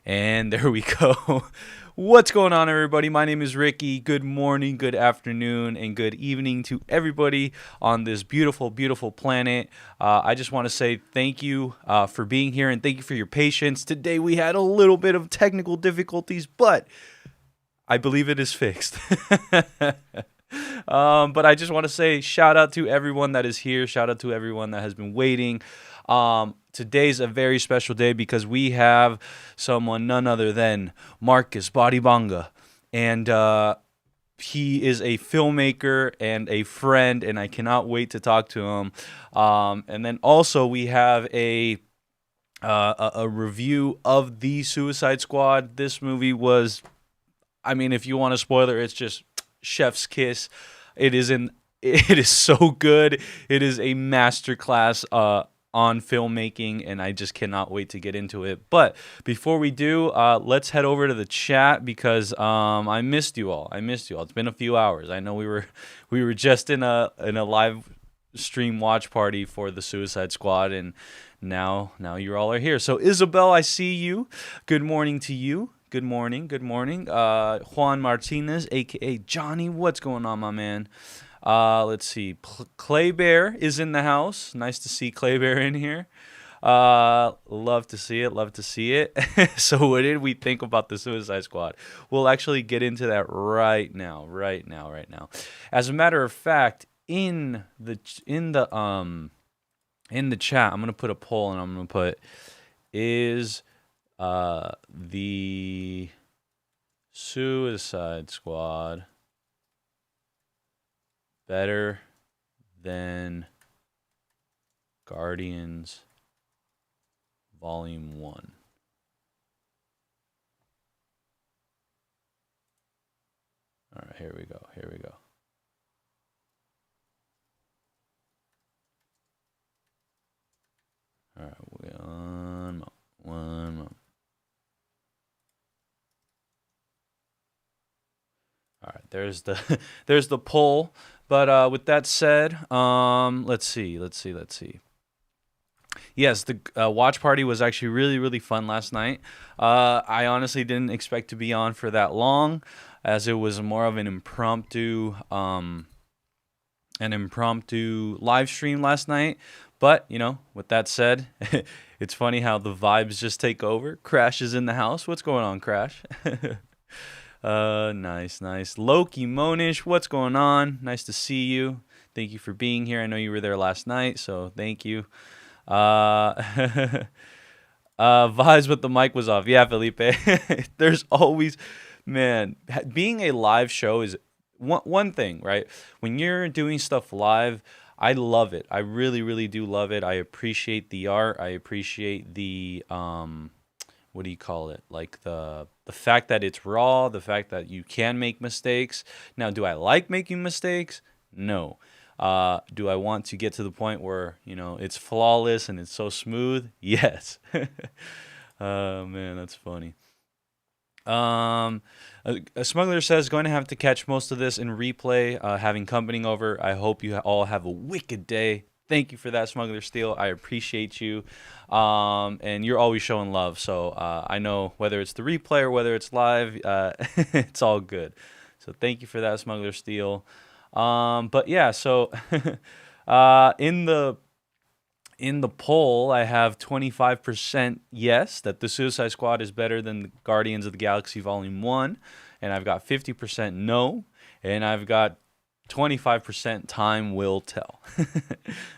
And there we go. What's going on, everybody? My name is Ricky. Good morning, good afternoon, and good evening to everybody on this beautiful, beautiful planet. I just want to say thank you for being here and thank you for your patience. Today we had a little bit of technical difficulties, but I believe it is fixed. But I just want to say shout out to everyone that is here. Shout out to everyone that has been waiting. Today's a very special day because we have someone none other than Marcus Badibanga. And he is a filmmaker and a friend, and I cannot wait to talk to him. And then also we have a review of The Suicide Squad. This movie was, I mean, if you want a spoiler, it's just chef's kiss. It is so good. It is a masterclass on filmmaking, and I just cannot wait to get into it. But before we do, let's head over to the chat because I missed you all. It's been a few hours. I know we were just in a live stream watch party for the Suicide Squad, and now you all are here. So Isabel, I see you. Good morning to you. Good morning. Juan Martinez, aka Johnny, what's going on, my man? Let's see. Clay Bear is in the house. Nice to see Clay Bear in here. Love to see it. So what did we think about the Suicide Squad? We'll actually get into that right now. As a matter of fact, in the chat, I'm gonna put a poll, and I'm gonna put is the Suicide Squad better than Guardians Volume 1? All right, here we go. All right, one moment. All right, there's the poll. But with that said, let's see. Yes, the watch party was actually really, really fun last night. I honestly didn't expect to be on for that long, as it was more of an impromptu live stream last night. But, with that said, it's funny how the vibes just take over. Crash is in the house. What's going on, Crash? Nice. Loki Monish, what's going on? Nice to see you. Thank you for being here. I know you were there last night, so thank you. Vibes, but the mic was off. Yeah, Felipe. There's always, man, being a live show is one thing, right? When you're doing stuff live, I love it. I really, really do love it. I appreciate the art. I appreciate the what do you call it? Like the fact that it's raw, the fact that you can make mistakes. Now, do I like making mistakes? No. Do I want to get to the point where, it's flawless and it's so smooth? Yes. Oh, man, that's funny. A smuggler says, going to have to catch most of this in replay, having company over. I hope you all have a wicked day. Thank you for that, Smuggler Steel. I appreciate you. And you're always showing love. So I know whether it's the replay or whether it's live, it's all good. So thank you for that, Smuggler Steel. But yeah, so in the poll, I have 25% yes, that the Suicide Squad is better than the Guardians of the Galaxy Volume 1. And I've got 50% no. And I've got 25% time will tell.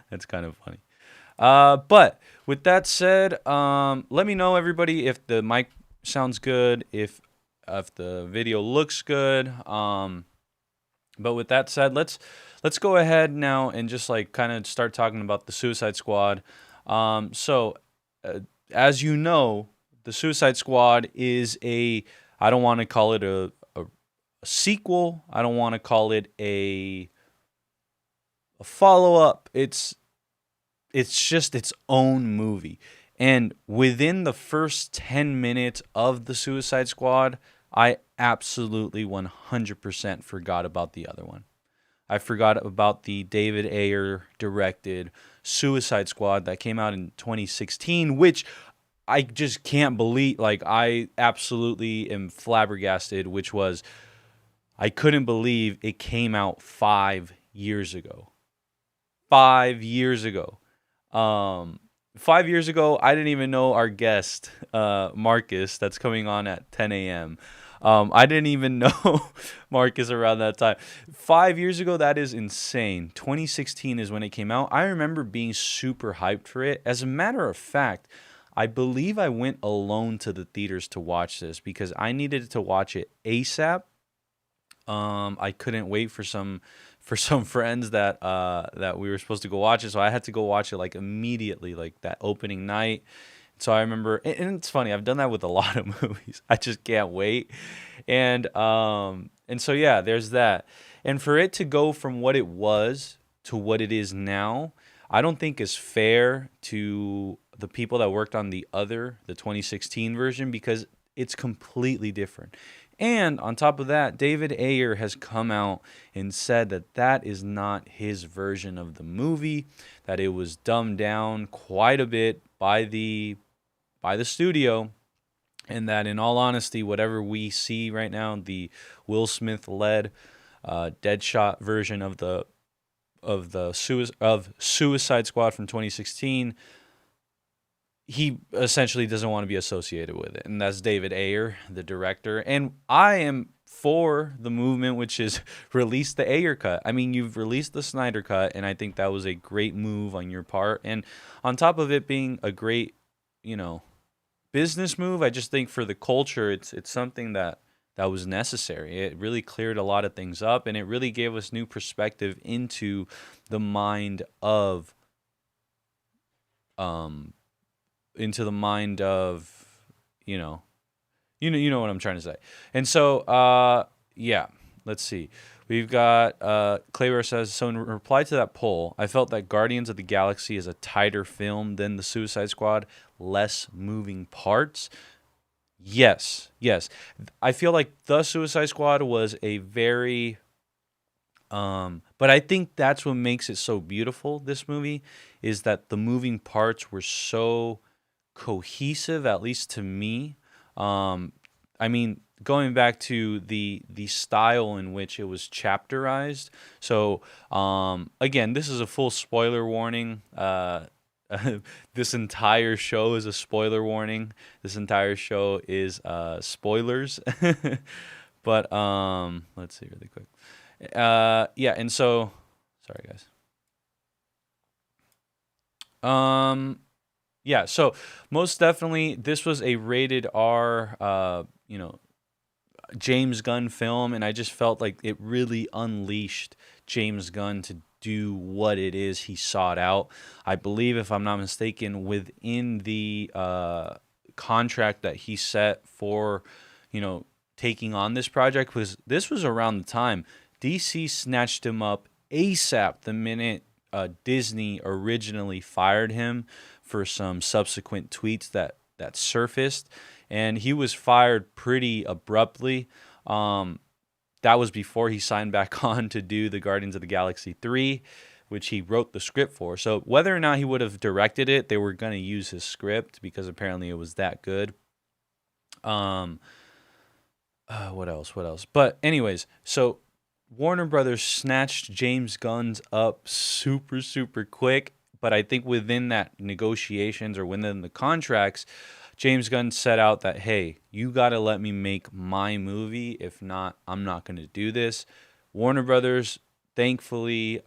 That's kind of funny. But with that said, let me know, everybody, if the mic sounds good, if the video looks good. But with that said, let's go ahead now and just kind of start talking about the Suicide Squad. So as you know, the Suicide Squad is I don't want to call it a sequel. I don't want to call it a follow-up. It's just its own movie. And within the first 10 minutes of the Suicide Squad, I absolutely 100% forgot about the other one. I forgot about the David Ayer directed Suicide Squad that came out in 2016, which I just can't believe, like, I absolutely am flabbergasted, which was, I couldn't believe it came out 5 years ago. 5 years ago. Um, 5 years ago, I didn't even know our guest, Marcus, that's coming on at 10 a.m. I didn't even know Marcus around that time. 5 years ago, that is insane. 2016 is when it came out. I remember being super hyped for it. As a matter of fact, I believe I went alone to the theaters to watch this because I needed to watch it ASAP. I couldn't wait for some friends that we were supposed to go watch it, so I had to go watch it like immediately, like that opening night. So I remember, and it's funny, I've done that with a lot of movies. I just can't wait, and so yeah, there's that. And for it to go from what it was to what it is now, I don't think is fair to the people that worked on the 2016 version, because it's completely different. And on top of that, David Ayer has come out and said that that is not his version of the movie, that it was dumbed down quite a bit by the studio, and that in all honesty, whatever we see right now, the Will Smith led Deadshot version of Suicide Squad from 2016, he essentially doesn't want to be associated with it. And that's David Ayer, the director. And I am for the movement, which is release the Ayer cut. I mean, you've released the Snyder cut, and I think that was a great move on your part. And on top of it being a great, business move, I just think for the culture, it's something that was necessary. It really cleared a lot of things up, and it really gave us new perspective into the mind of you know what I'm trying to say. And so yeah, let's see. We've got Claybor says, so in reply to that poll, I felt that Guardians of the Galaxy is a tighter film than the Suicide Squad, less moving parts. Yes. I feel like the Suicide Squad was a very but I think that's what makes it so beautiful, this movie, is that the moving parts were so cohesive, at least to me. I mean, going back to the style in which it was chapterized. So, again, this is a full spoiler warning. This entire show is a spoiler warning. This entire show is spoilers. But let's see really quick. Yeah, and so sorry guys. Yeah, so most definitely this was a rated R James Gunn film, and I just felt like it really unleashed James Gunn to do what it is he sought out. I believe, if I'm not mistaken, within the contract that he set for, taking on this project, because this was around the time DC snatched him up ASAP the minute Disney originally fired him for some subsequent tweets that surfaced, and he was fired pretty abruptly. That was before he signed back on to do the Guardians of the Galaxy 3, which he wrote the script for. So whether or not he would have directed it, they were going to use his script because apparently it was that good. What else? But anyways, so Warner Brothers snatched James Gunn's up super, super quick. But I think within that negotiations or within the contracts, James Gunn set out that, hey, you got to let me make my movie. If not, I'm not going to do this. Warner Brothers, thankfully,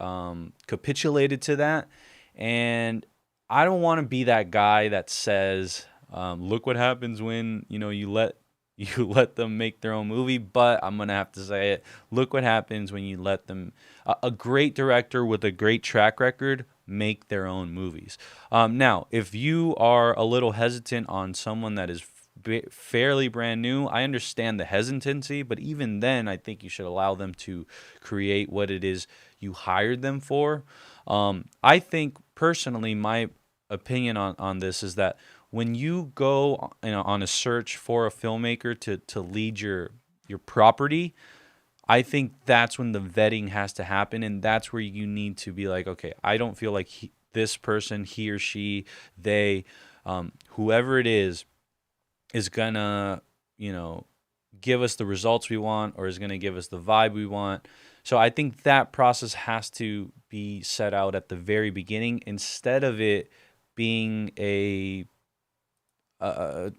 capitulated to that. And I don't want to be that guy that says, look what happens when, you let them make their own movie. But I'm going to have to say it. Look what happens when you let them, a great director with a great track record, make their own movies. Now, if you are a little hesitant on someone that is fairly brand new, I understand the hesitancy, but even then, I think you should allow them to create what it is you hired them for. I think, personally, my opinion on this is that when you go on a search for a filmmaker to lead your property, I think that's when the vetting has to happen, and that's where you need to be like, okay, I don't feel like this person, he or she, they Whoever it is gonna, give us the results we want, or is gonna give us the vibe we want. So I think that process has to be set out at the very beginning instead of it being a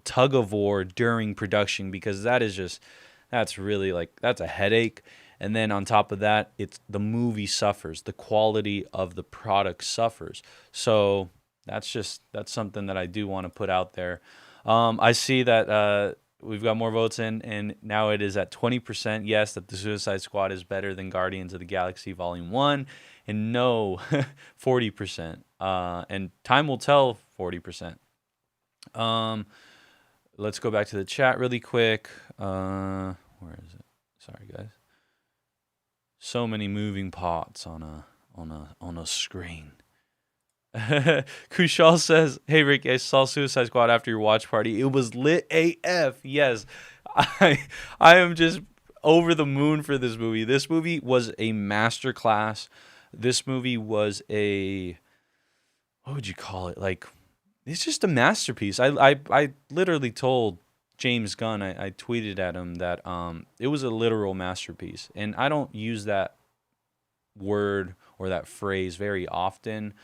tug of war during production, because that's really like, that's a headache. And then on top of that, it's the movie suffers, the quality of the product suffers. So that's something that I do want to put out there. I see that we've got more votes in, and now it is at 20% yes, that the Suicide Squad is better than Guardians of the Galaxy Volume 1, and no, 40%. And time will tell, 40%. Let's go back to the chat really quick. Where is it? Sorry, guys. So many moving parts on a screen. Kushal says, "Hey Rick, I saw Suicide Squad after your watch party. It was lit AF." Yes, I am just over the moon for this movie. This movie was a masterclass. This movie was what would you call it? Like, it's just a masterpiece. I literally told James Gunn, I tweeted at him that it was a literal masterpiece. And I don't use that word or that phrase very often.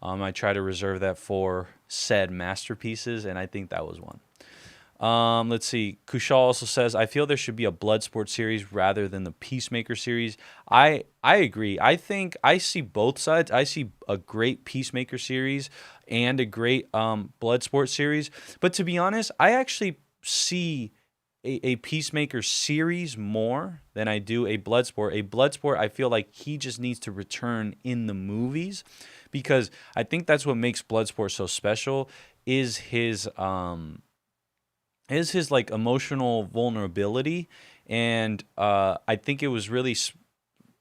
I try to reserve that for said masterpieces, and I think that was one. Let's see. Kushal also says, "I feel there should be a Bloodsport series rather than the Peacemaker series." I agree. I think I see both sides. I see a great Peacemaker series and a great Bloodsport series. But to be honest, I actually see a Peacemaker series more than I do a Bloodsport. A Bloodsport, I feel like he just needs to return in the movies, because I think that's what makes Bloodsport so special, is his like emotional vulnerability, and I think it was really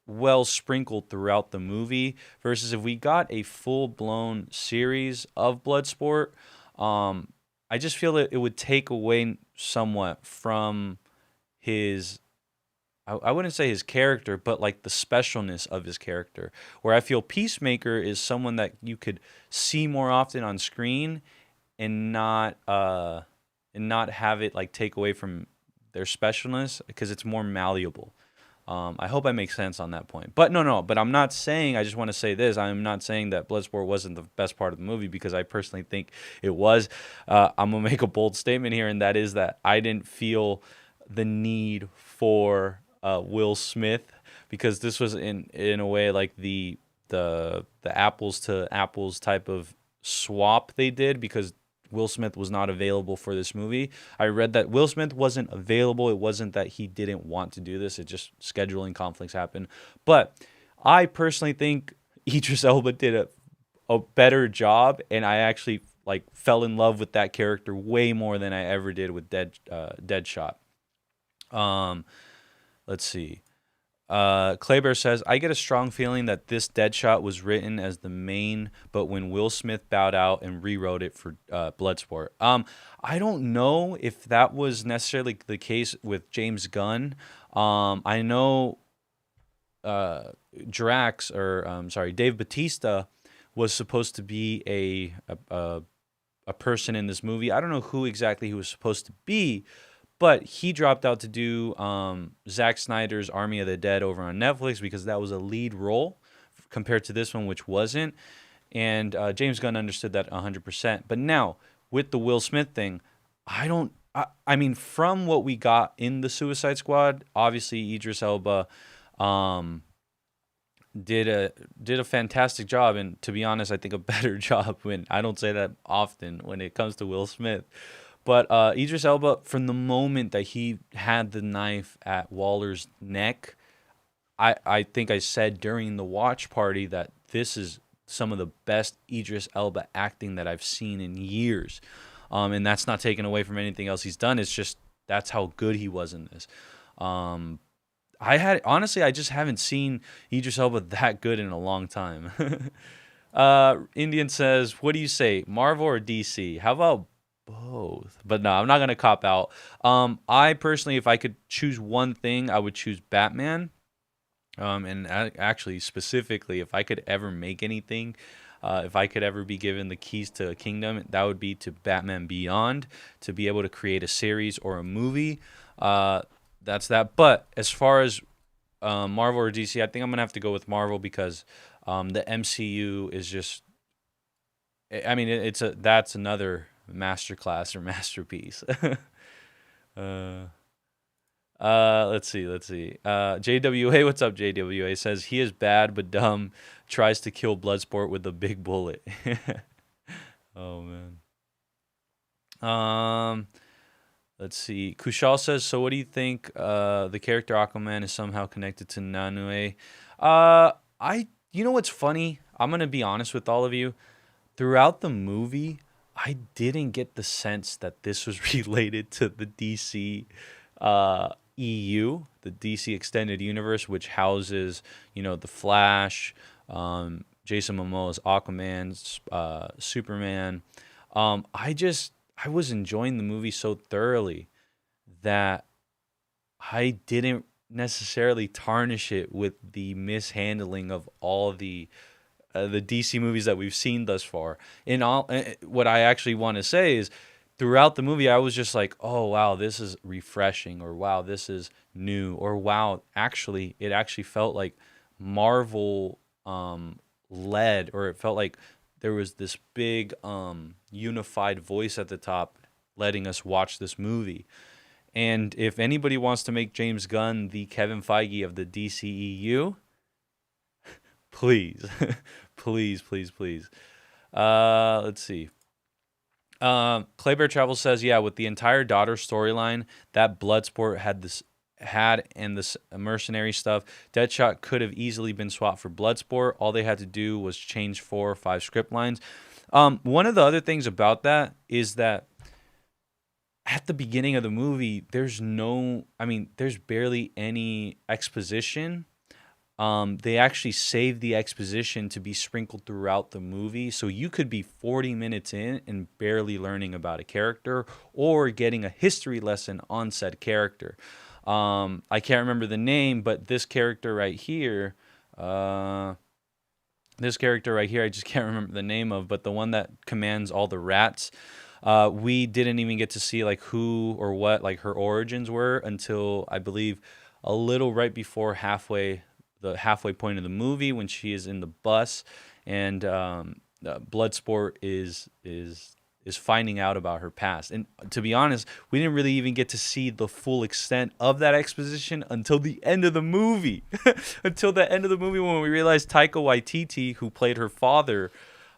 well sprinkled throughout the movie. Versus if we got a full blown series of Bloodsport, I just feel that it would take away somewhat from his, I wouldn't say his character, but like the specialness of his character. Where I feel Peacemaker is someone that you could see more often on screen and not have it like take away from their specialness, because it's more malleable. I hope I make sense on that point. But but I'm not saying, I just want to say this, I'm not saying that Bloodsport wasn't the best part of the movie, because I personally think it was. I'm going to make a bold statement here, and that is that I didn't feel the need for Will Smith, because this was in a way like the apples to apples type of swap they did, because Will Smith was not available for this movie. I read that Will Smith wasn't available. It wasn't that he didn't want to do this. It just scheduling conflicts happened. But I personally think Idris Elba did a better job, and I actually like fell in love with that character way more than I ever did with Deadshot. Let's see. Claybear says, "I get a strong feeling that this Deadshot was written as the main, but when Will Smith bowed out and rewrote it for Bloodsport." I don't know if that was necessarily the case with James Gunn. I know Drax, or Dave Bautista was supposed to be a person in this movie. I don't know who exactly he was supposed to be, but he dropped out to do Zack Snyder's Army of the Dead over on Netflix, because that was a lead role compared to this one, which wasn't. And James Gunn understood that 100%. But now, with the Will Smith thing, I mean, from what we got in the Suicide Squad, obviously Idris Elba did a fantastic job, and to be honest, I think a better job, when I don't say that often when it comes to Will Smith. But Idris Elba, from the moment that he had the knife at Waller's neck, I think I said during the watch party that this is some of the best Idris Elba acting that I've seen in years. And that's not taken away from anything else he's done. It's just that's how good he was in this. I just haven't seen Idris Elba that good in a long time. Indian says, "What do you say, Marvel or DC? How about both?" But no, I'm not gonna cop out. I personally, if I could choose one thing, I would choose Batman. And actually, specifically, if I could ever make anything, If I could ever be given the keys to a kingdom, that would be to Batman Beyond, to be able to create a series or a movie. That's that. But as far as Marvel or DC, I think I'm gonna have to go with Marvel because the MCU is just. I mean, that's another masterclass or masterpiece. uh, let's see. JWA, what's up? JWA says he is bad but dumb. Tries to kill Bloodsport with a big bullet. Oh man. Let's see. Kushal says, so what do you think? The character Aquaman is somehow connected to Nanue. You know what's funny? I'm gonna be honest with all of you. Throughout the movie, I didn't get the sense that this was related to the DC EU, the DC Extended Universe, which houses, the Flash, Jason Momoa's Aquaman, Superman. I was enjoying the movie so thoroughly that I didn't necessarily tarnish it with the mishandling of all the DC movies that we've seen thus far. What I actually want to say is, throughout the movie, I was just like, oh, wow, this is refreshing, or wow, this is new, or wow, it actually felt like Marvel led, or it felt like there was this big unified voice at the top letting us watch this movie. And if anybody wants to make James Gunn the Kevin Feige of the DCEU, please, please. Let's see. Claybear Travel says, yeah, with the entire daughter storyline that Bloodsport and this mercenary stuff, Deadshot could have easily been swapped for Bloodsport. All they had to do was change 4 or 5 script lines. One of the other things about that is that at the beginning of the movie, there's barely any exposition. They actually saved the exposition to be sprinkled throughout the movie. So you could be 40 minutes in and barely learning about a character or getting a history lesson on said character. I can't remember the name, but this character right here, I just can't remember the name of, but the one that commands all the rats, we didn't even get to see like who or what like her origins were until I believe a little right before the halfway point of the movie, when she is in the bus and Bloodsport is finding out about her past. And to be honest, we didn't really even get to see the full extent of that exposition until the end of the movie. Until the end of the movie, when we realized Taika Waititi, who played her father,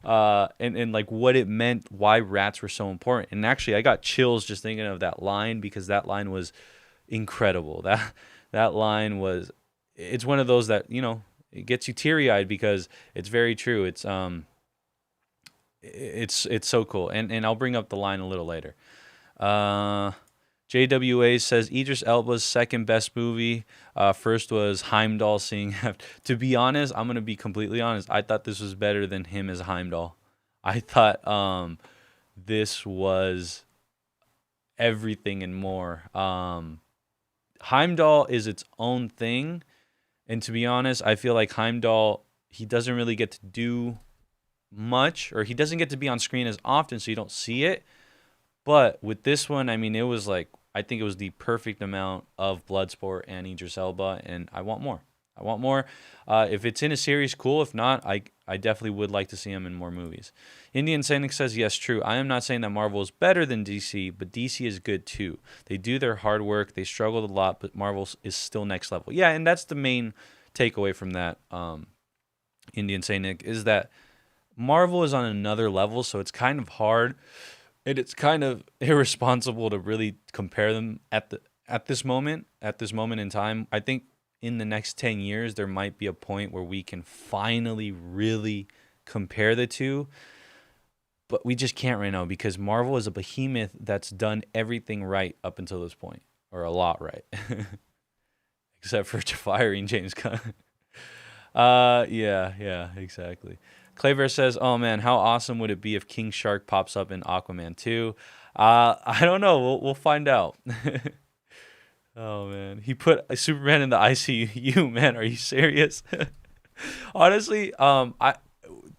and like what it meant, why rats were so important. And actually, I got chills just thinking of that line, because that line was incredible. That line was, it's one of those that, it gets you teary-eyed because it's very true. It's so cool. And I'll bring up the line a little later. JWA says Idris Elba's second best movie. First was Heimdall seeing. To be honest, I'm going to be completely honest. I thought this was better than him as Heimdall. I thought this was everything and more. Heimdall is its own thing. And to be honest, I feel like Heimdall, he doesn't really get to do much, or he doesn't get to be on screen as often, so you don't see it. But with this one, it was like, I think it was the perfect amount of Bloodsport and Idris Elba, and I want more. If it's in a series, cool. If not, I definitely would like to see him in more movies. Indian Cynic says, yes, true. I am not saying that Marvel is better than DC, but DC is good too. They do their hard work. They struggled a lot, but Marvel is still next level. Yeah, and that's the main takeaway from that, Indian Cynic, is that Marvel is on another level, so it's kind of hard, and it's kind of irresponsible to really compare them at this moment in time. I think in the next 10 years, there might be a point where we can finally really compare the two, but we just can't right now, because Marvel is a behemoth that's done everything right up until this point, or a lot right, except for firing James Gunn. Yeah, exactly. Claver says, oh man, how awesome would it be if King Shark pops up in Aquaman 2? I don't know. We'll find out. Oh man, he put Superman in the ICU. Man, are you serious? Honestly,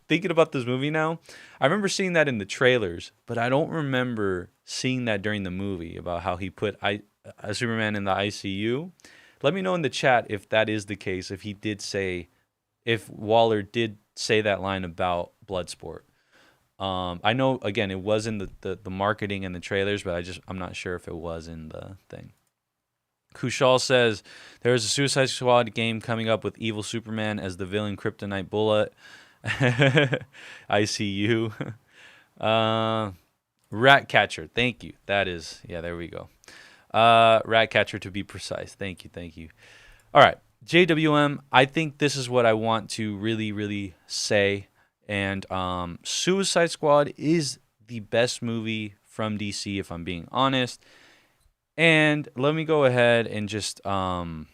thinking about this movie now, I remember seeing that in the trailers, but I don't remember seeing that during the movie about how he put Superman in the ICU. Let me know in the chat if that is the case, if he did say, if Waller did say that line about Bloodsport. I know, again, it was in the marketing and the trailers, but I'm not sure if it was in the thing. Kushal says, there's a Suicide Squad game coming up with evil Superman as the villain Kryptonite Bullet. ICU. Ratcatcher. Thank you. That is, yeah, there we go. Ratcatcher to be precise. Thank you. All right. JWM, I think this is what I want to really, really say. And Suicide Squad is the best movie from DC, if I'm being honest. And let me go ahead and just and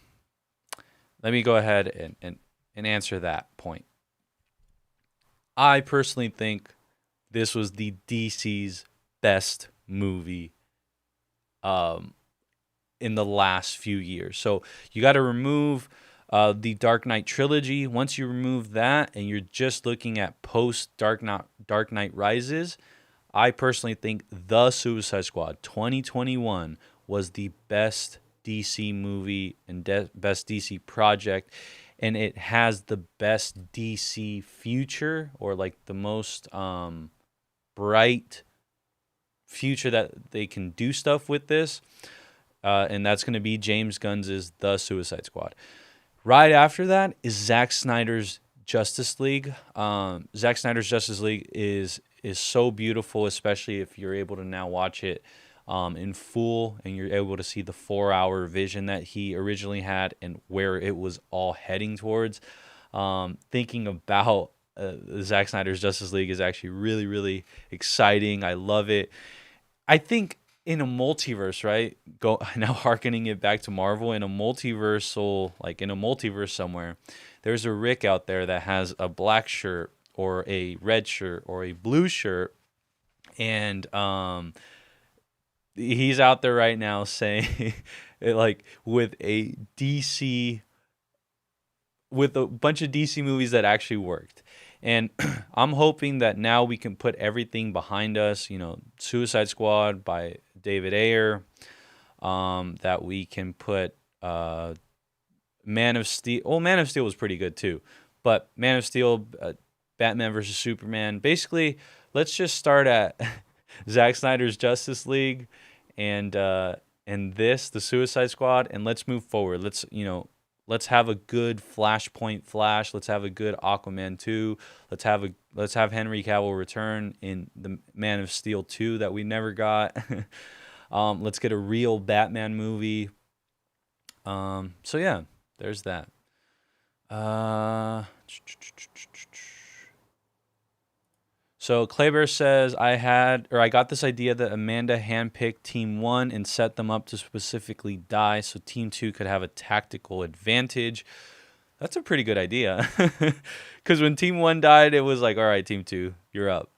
answer that point. I personally think this was the DC's best movie in the last few years. So you got to remove the Dark Knight trilogy. Once you remove that and you're just looking at post Dark Knight Rises, I personally think The Suicide Squad 2021 was the best DC movie and best DC project, and it has the best DC future, or like the most bright future that they can do stuff with this, and that's going to be James Gunn's The Suicide Squad. Right after that is Zack Snyder's Justice League. Zack Snyder's Justice League is so beautiful, especially if you're able to now watch it in full, and you're able to see the 4-hour vision that he originally had and where it was all heading towards. Thinking about Zack Snyder's Justice League is actually really, really exciting. I love it. I think in a multiverse, right? Now hearkening it back to Marvel, in a multiverse somewhere, there's a Rick out there that has a black shirt or a red shirt or a blue shirt, and he's out there right now saying, like, with a bunch of DC movies that actually worked. And I'm hoping that now we can put everything behind us, Suicide Squad by David Ayer, that we can put Man of Steel. Well, Man of Steel was pretty good too, but Man of Steel, Batman versus Superman. Basically, let's just start at Zack Snyder's Justice League and the Suicide Squad, and let's move forward. Let's have a good Flashpoint Flash. Let's have a good Aquaman 2. Let's have Henry Cavill return in the Man of Steel 2 that we never got. Let's get a real Batman movie. So yeah, there's that. So Claybear says, I got this idea that Amanda handpicked Team 1 and set them up to specifically die so Team 2 could have a tactical advantage. That's a pretty good idea. Because when Team 1 died, it was like, all right, Team 2, you're up.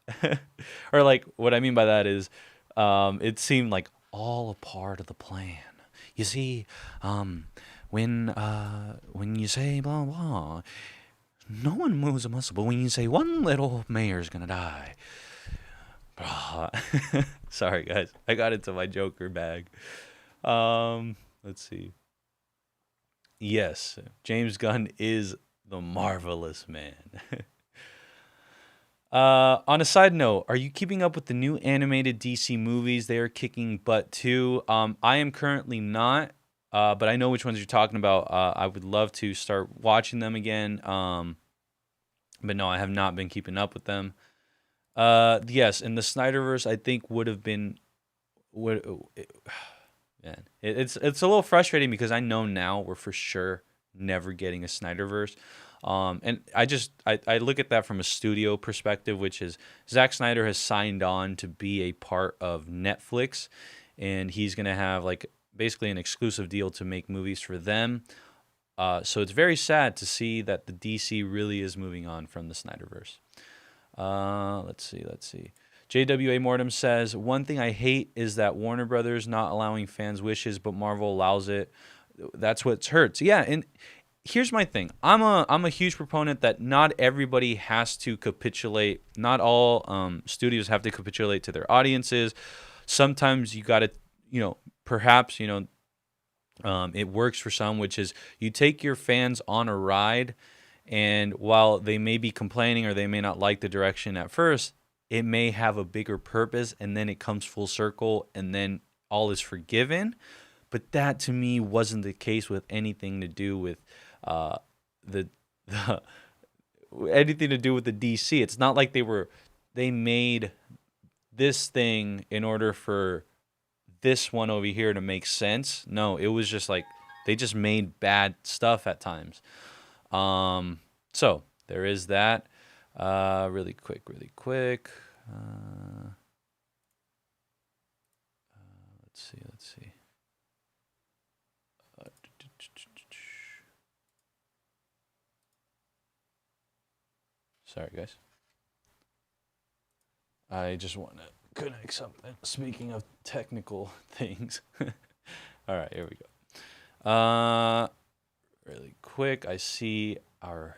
Or like, what I mean by that is, it seemed like all a part of the plan. You see, when you say blah, blah, no one moves a muscle, but when you say one little mayor's gonna die. Sorry, guys. I got into my Joker bag. Let's see. Yes, James Gunn is the marvelous man. On a side note, are you keeping up with the new animated DC movies? They are kicking butt too. I am currently not. But I know which ones you're talking about. I would love to start watching them again. But no, I have not been keeping up with them. Yes, and the Snyderverse I think would have been man, it's a little frustrating because I know now we're for sure never getting a Snyderverse. And I look at that from a studio perspective, which is Zack Snyder has signed on to be a part of Netflix, and he's gonna have like basically an exclusive deal to make movies for them. So it's very sad to see that the DC really is moving on from the Snyderverse. Let's see. JWA Mortem says, one thing I hate is that Warner Brothers not allowing fans' wishes, but Marvel allows it. That's what hurts. Yeah, and here's my thing. I'm a huge proponent that not everybody has to capitulate. Not all studios have to capitulate to their audiences. Sometimes you got to, perhaps, it works for some, which is you take your fans on a ride, and while they may be complaining or they may not like the direction at first, it may have a bigger purpose, and then it comes full circle, and then all is forgiven. But that to me wasn't the case with anything to do with the anything to do with the DC. It's not like they made this thing in order for this one over here to make sense. No, it was just like they just made bad stuff at times. So there is that. Really quick. Let's see. Sorry, guys. I just want to connect something. Speaking of technical things. All right, here we go. Really quick, I see our...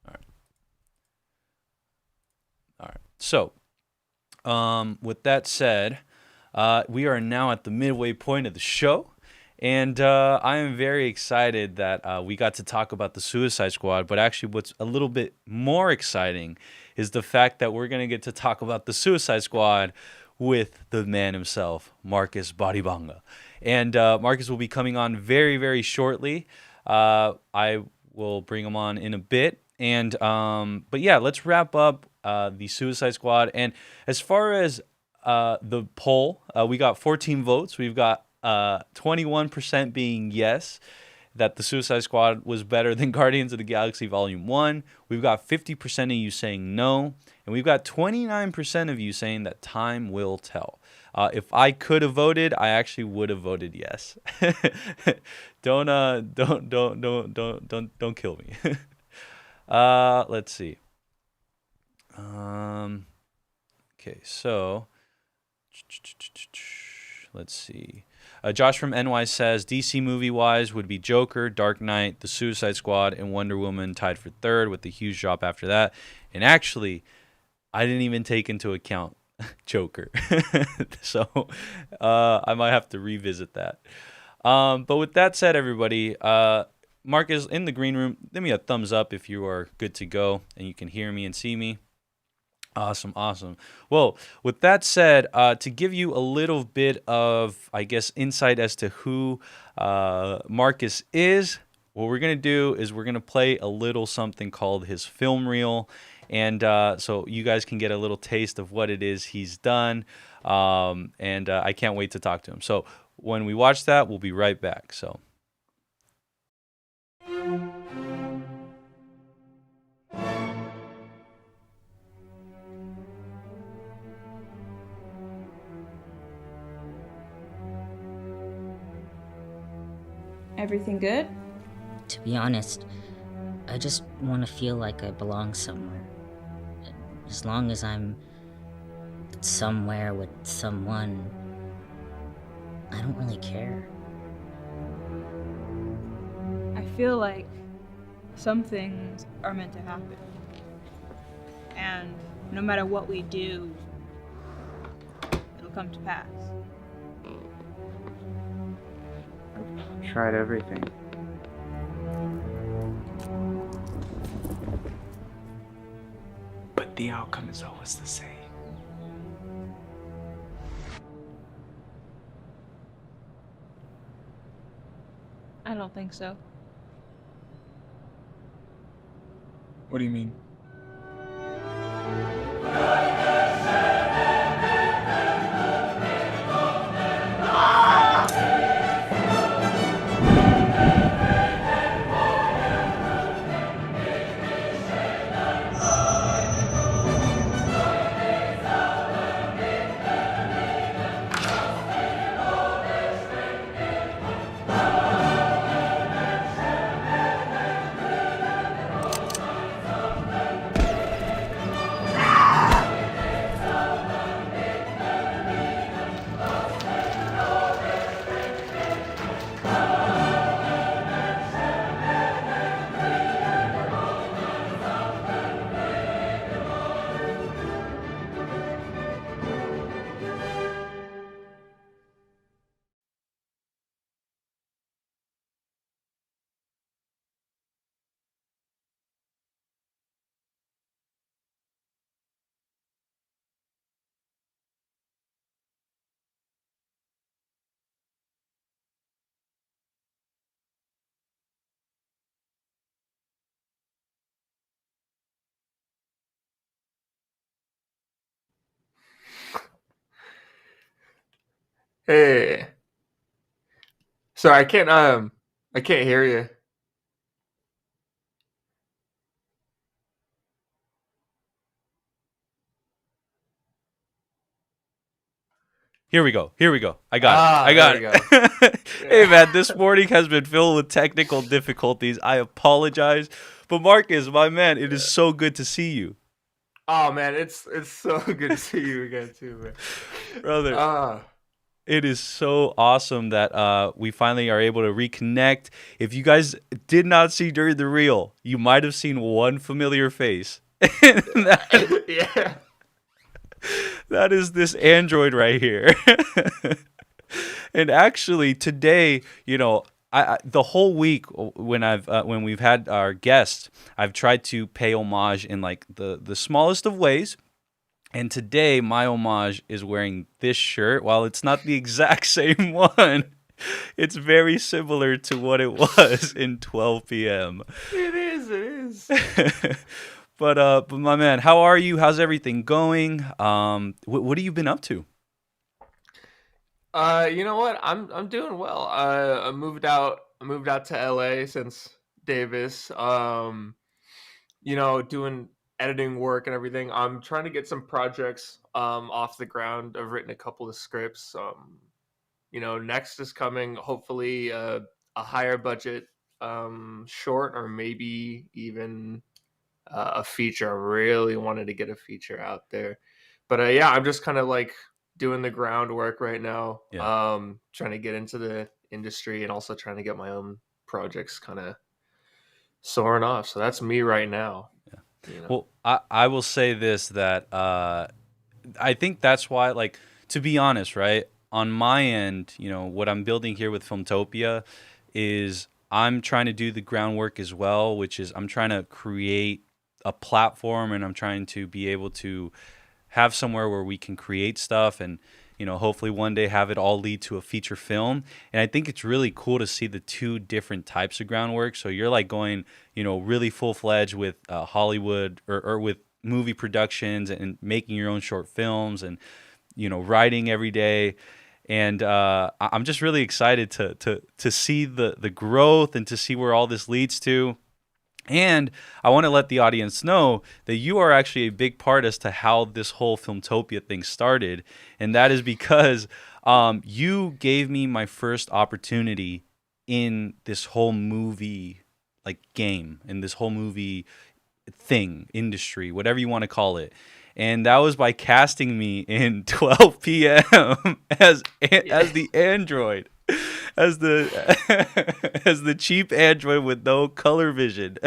All right. So, with that said, we are now at the midway point of the show. And I am very excited that we got to talk about the Suicide Squad. But actually, what's a little bit more exciting is the fact that we're going to get to talk about the Suicide Squad with the man himself, Marcus Badibanga. And Marcus will be coming on very, very shortly. I will bring him on in a bit. And but yeah, let's wrap up the Suicide Squad. And as far as the poll, we got 14 votes. We've got 21% being yes, that the Suicide Squad was better than Guardians of the Galaxy Volume 1. We've got 50% of you saying no, and we've got 29% of you saying that time will tell. If I could have voted, I actually would have voted yes. Don't kill me. Let's see. Okay, so let's see. Josh from NY says DC movie-wise would be Joker, Dark Knight, The Suicide Squad, and Wonder Woman tied for third with the huge drop after that. And actually, I didn't even take into account Joker. So I might have to revisit that. But with that said, everybody, Marcus, in the green room, give me a thumbs up if you are good to go and you can hear me and see me. Awesome. Well, with that said, to give you a little bit of, I guess, insight as to who Marcus is, what we're going to do is we're going to play a little something called his film reel. And so you guys can get a little taste of what it is he's done. And I can't wait to talk to him. So when we watch that, we'll be right back. So. Everything good? To be honest, I just want to feel like I belong somewhere. As long as I'm somewhere with someone, I don't really care. I feel like some things are meant to happen. And no matter what we do, it'll come to pass. Tried everything. But the outcome is always the same. I don't think so. What do you mean? Hey. Sorry, I can't hear you. Here we go. Here we go. I got it. Ah, I there got we go. it. Hey, Yeah. man, this morning has been filled with technical difficulties. I apologize. But Marcus, my man, it is so good to see you. Oh man, it's so good to see you again too, man. Brother, Ah, it is so awesome that we finally are able to reconnect. If you guys did not see during the reel, you might have seen one familiar face. And yeah. that is this android right here. And actually, today, the whole week when we've had our guests, I've tried to pay homage in like the smallest of ways. And today, my homage is wearing this shirt. While it's not the exact same one, it's very similar to what it was in 12 p.m. It is. It is. But my man, how are you? How's everything going? What have you been up to? You know what? I'm doing well. I moved out. I moved out to LA since Davis. Doing editing work and everything. I'm trying to get some projects off the ground. I've written a couple of scripts. Next is coming. Hopefully, a higher budget short, or maybe even a feature. I really wanted to get a feature out there, but yeah, I'm just kind of like doing the groundwork right now. Yeah. Trying to get into the industry and also trying to get my own projects kind of soaring off. So that's me right now. Well, I will say this, that I think that's why, like, to be honest, right, on my end, what I'm building here with Filmtopia is I'm trying to do the groundwork as well, which is I'm trying to create a platform, and I'm trying to be able to have somewhere where we can create stuff, and hopefully one day have it all lead to a feature film. And I think it's really cool to see the two different types of groundwork. So you're like going really full-fledged with Hollywood, or with movie productions, and making your own short films, and writing every day. And I'm just really excited to see the growth, and to see where all this leads to. And I want to let the audience know that you are actually a big part as to how this whole Filmtopia thing started. And that is because you gave me my first opportunity in this whole movie, like, game, in this whole movie thing, industry, whatever you want to call it. And that was by casting me in 12 p.m. as the android, as the as the cheap android with no color vision.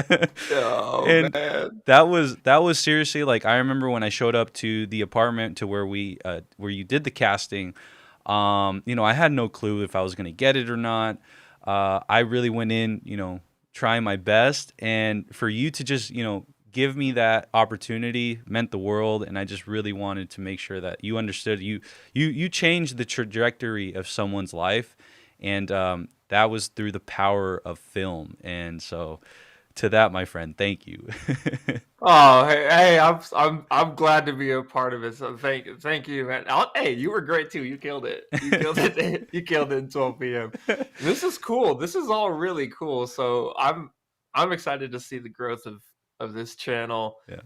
Oh And man. that was seriously, like, I remember when I showed up to the apartment to where you did the casting. I had no clue if I was gonna get it or not. I really went in, trying my best, and for you to just give me that opportunity meant the world. And I just really wanted to make sure that you understood, you changed the trajectory of someone's life. And that was through the power of film. And so, to that, my friend, thank you. Oh, hey, I'm glad to be a part of it. So thank you, man. Hey, you were great too. You killed it. You killed it. You killed it in 12 p.m. This is cool. This is all really cool. So I'm excited to see the growth of this channel. Yeah.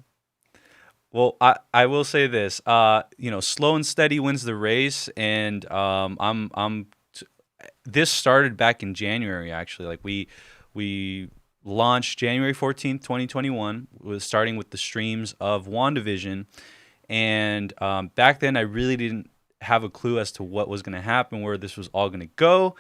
Well, I will say this. Slow and steady wins the race. And this started back in January, actually. Like, we launched January 14th, 2021, was starting with the streams of Wandavision. And back then, I really didn't have a clue as to what was going to happen, where this was all going to go.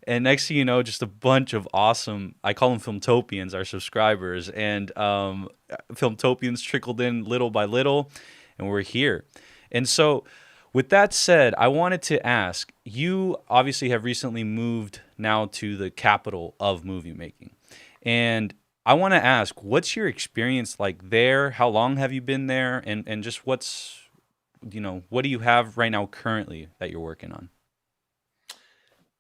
And next thing you know, just a bunch of awesome, I call them Filmtopians, our subscribers. And Filmtopians trickled in little by little, and we're here. And so, with that said, I wanted to ask, you obviously have recently moved now to the capital of movie making. And I want to ask, what's your experience like there? How long have you been there? And just what do you have right now currently that you're working on?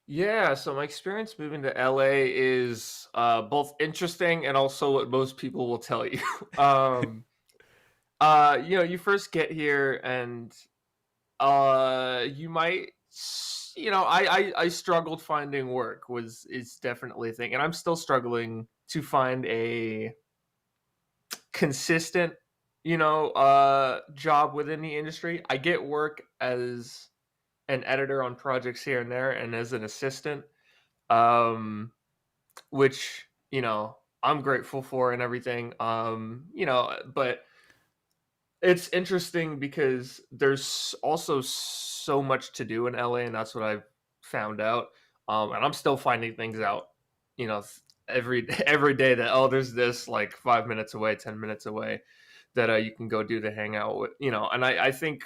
Yeah, so my experience moving to LA is both interesting and also what most people will tell you. um, you first get here and you might I struggled finding work is definitely a thing, and I'm still struggling to find a consistent, job within the industry. I get work as an editor on projects here and there, and as an assistant, um, which I'm grateful for and everything. But it's interesting because there's also so much to do in LA, and that's what I've found out. And I'm still finding things out, every day that there's this like 5 minutes away, 10 minutes away that you can go do to hang out with, And I think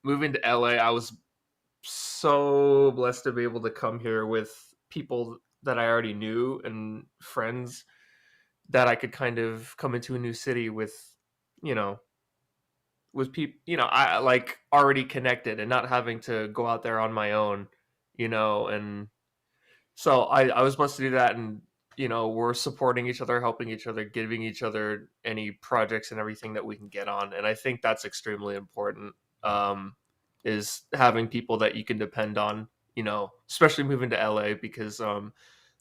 moving to LA, I was so blessed to be able to come here with people that I already knew and friends that I could kind of come into a new city with, you know, with people, I like already connected and not having to go out there on my own, and so I was blessed to do that. And, we're supporting each other, helping each other, giving each other any projects and everything that we can get on. And I think that's extremely important, is having people that you can depend on, especially moving to LA because,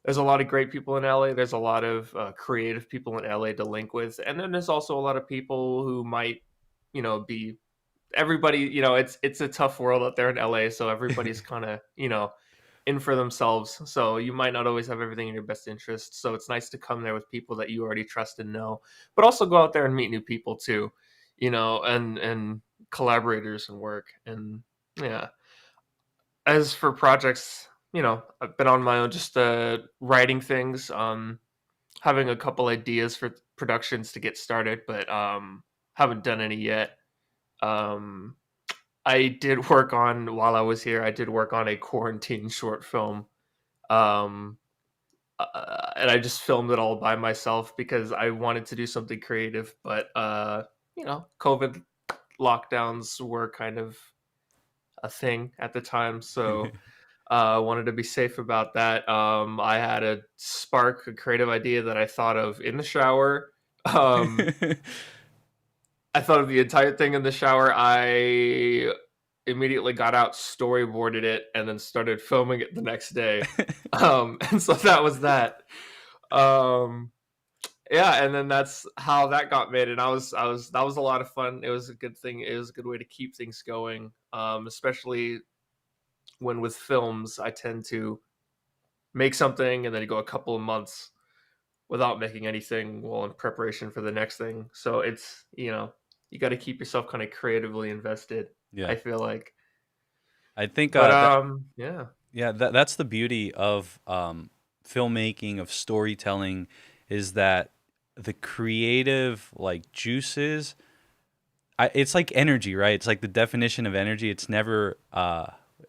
there's a lot of great people in LA. There's a lot of creative people in LA to link with. And then there's also a lot of people who might, be everybody, it's a tough world out there in LA. So everybody's kind of, in for themselves. So you might not always have everything in your best interest. So it's nice to come there with people that you already trust and know, but also go out there and meet new people too, and collaborators and work. And yeah, as for projects, I've been on my own, just writing things, having a couple ideas for productions to get started, but haven't done any yet. I did work on, while I was here, I did work on a quarantine short film. Um, and I just filmed it all by myself because I wanted to do something creative, but COVID lockdowns were kind of a thing at the time, so I wanted to be safe about that. I had a creative idea that I thought of in the shower. I thought of the entire thing in the shower. I immediately got out, storyboarded it, and then started filming it the next day. And so that was that. Yeah, and then that's how that got made. And that was a lot of fun. It was a good thing. It was a good way to keep things going, especially when with films, I tend to make something and then go a couple of months without making anything while in preparation for the next thing. So it's, you got to keep yourself kind of creatively invested. Yeah. I feel like. I think, yeah. Yeah, that's the beauty of filmmaking, of storytelling, is that the creative like juices, it's like energy, right? It's like the definition of energy. It's never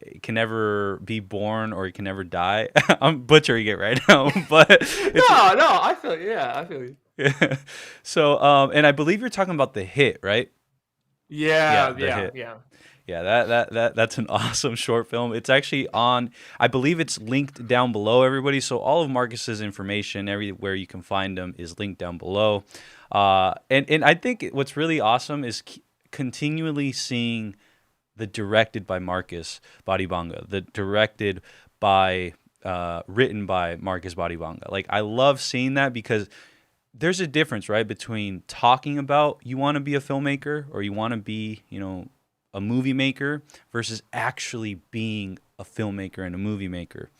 it can never be born or it can never die. I'm butchering it right now, but I feel you. Yeah, I feel you. Yeah. So and I believe you're talking about The Hit, right? Yeah. Yeah, that's an awesome short film. It's actually on, I believe it's linked down below, everybody. So all of Marcus's information, everywhere you can find him, is linked down below. And I think what's really awesome is continually seeing the directed by Marcus Badibanga, the directed by, written by Marcus Badibanga. Like, I love seeing that because there's a difference, right, between talking about you want to be a filmmaker or you want to be, a movie maker versus actually being a filmmaker and a movie maker.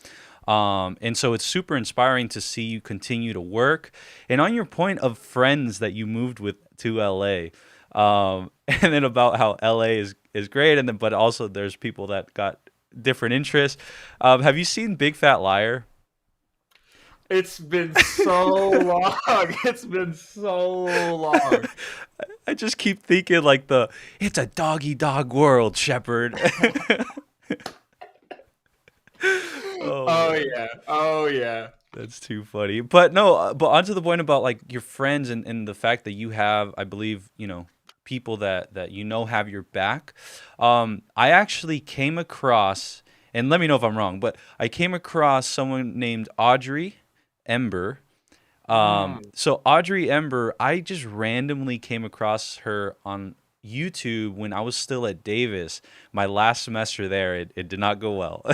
And so it's super inspiring to see you continue to work. And on your point of friends that you moved with to LA, and then about how LA is great, and then but also there's people that got different interests. Have you seen Big Fat Liar? It's been so long. It's been so long. I just keep thinking like it's a doggy dog world, Shepard. Oh yeah. That's too funny. But no, but onto the point about like your friends and the fact that you have, I believe, people that have your back. I actually came across, and let me know if I'm wrong, but I came across someone named Audrey Ember. So Audrey Ember, I just randomly came across her on YouTube when I was still at Davis. My last semester there, it did not go well.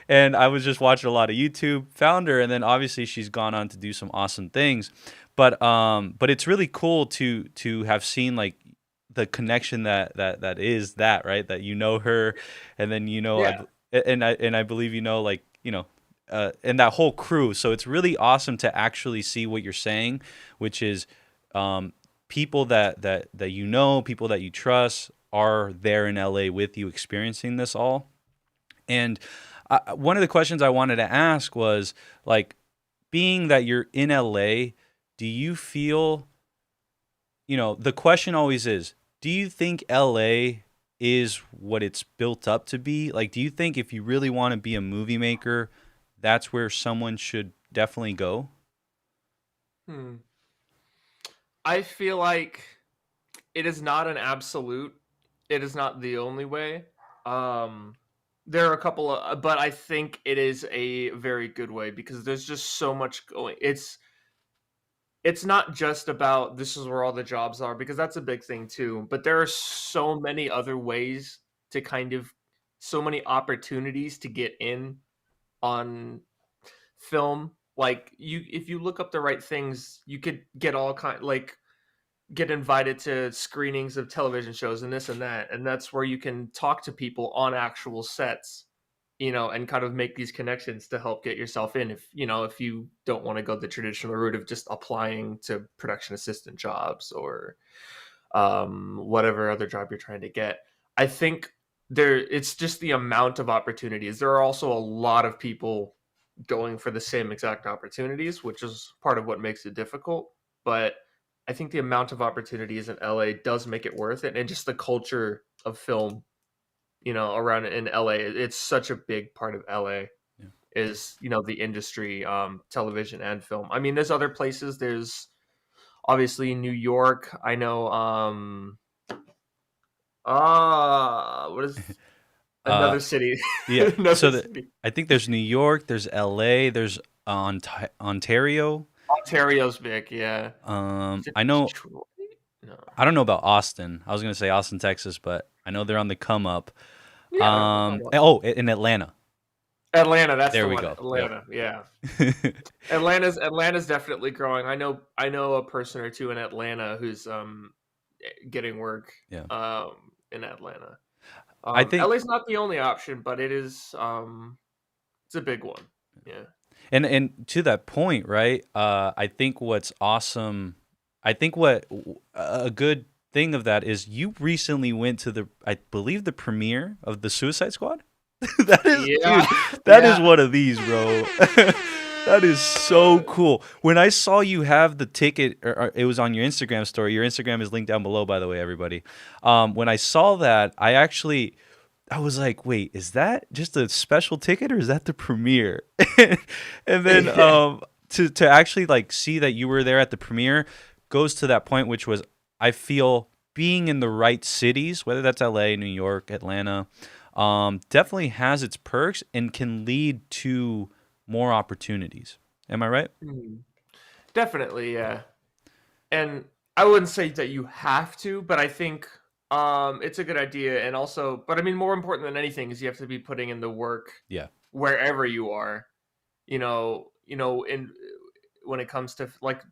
And I was just watching a lot of YouTube, found her, and then obviously she's gone on to do some awesome things. But it's really cool to have seen like the connection that is that, right? That you know her, and then Yeah. I believe like and that whole crew. So it's really awesome to actually see what you're saying, which is people that people that you trust are there in LA with you experiencing this all. And one of the questions I wanted to ask was like, being that you're in LA, do you feel, the question always is, do you think LA is what it's built up to be? Like, do you think if you really want to be a movie maker, that's where someone should definitely go? Hmm. I feel like it is not an absolute. It is not the only way. Um, there are a couple of, but I think it is a very good way because there's just so much going. It's not just about this is where all the jobs are because that's a big thing too. But there are so many other ways to kind of so many opportunities to get in on film. Like you, if you look up the right things, you could get all kind like get invited to screenings of television shows and this and that, and that's where you can talk to people on actual sets, and kind of make these connections to help get yourself in if you don't want to go the traditional route of just applying to production assistant jobs or whatever other job you're trying to get. I think it's just the amount of opportunities. There are also a lot of people going for the same exact opportunities, which is part of what makes it difficult. But I think the amount of opportunities in LA does make it worth it, and just the culture of film, around in LA, it's such a big part of LA. Yeah. Is the industry, television and film. I mean, there's other places. There's obviously New York. I know. What is Uh, another city? yeah. Another So city. I think there's New York, there's LA, there's Ontario. Ontario's big. Yeah. Is it I know. Detroit? No. I don't know about Austin. I was gonna say Austin, Texas, but I know they're on the come up. Yeah. That's not one. Oh, in Atlanta. Atlanta. That's There the we one. go. Yep. Atlanta. Yeah. Atlanta's definitely growing. I know a person or two in Atlanta who's getting work Yeah. in Atlanta. I think, LA's not the only option, but it is it's a big one. Yeah. and to that point, right? I think what's awesome. I think what a good thing of that is you recently went to I believe the premiere of the Suicide Squad. That is, Yeah. dude, that is Yeah. one of these, bro. That is so cool. When I saw you have the ticket, or it was on your Instagram story. Your Instagram is linked down below, by the way, everybody. When I saw that, I was like, wait, is that just a special ticket or is that the premiere? And then to actually like see that you were there at the premiere goes to that point, which was, I feel, being in the right cities, whether that's LA, New York, Atlanta, definitely has its perks and can lead to more opportunities. Am I right? Mhm. Definitely, yeah. And I wouldn't say that you have to, but I think it's a good idea. And also, but I mean, more important than anything is you have to be putting in the work Yeah. wherever you are. In when it comes to like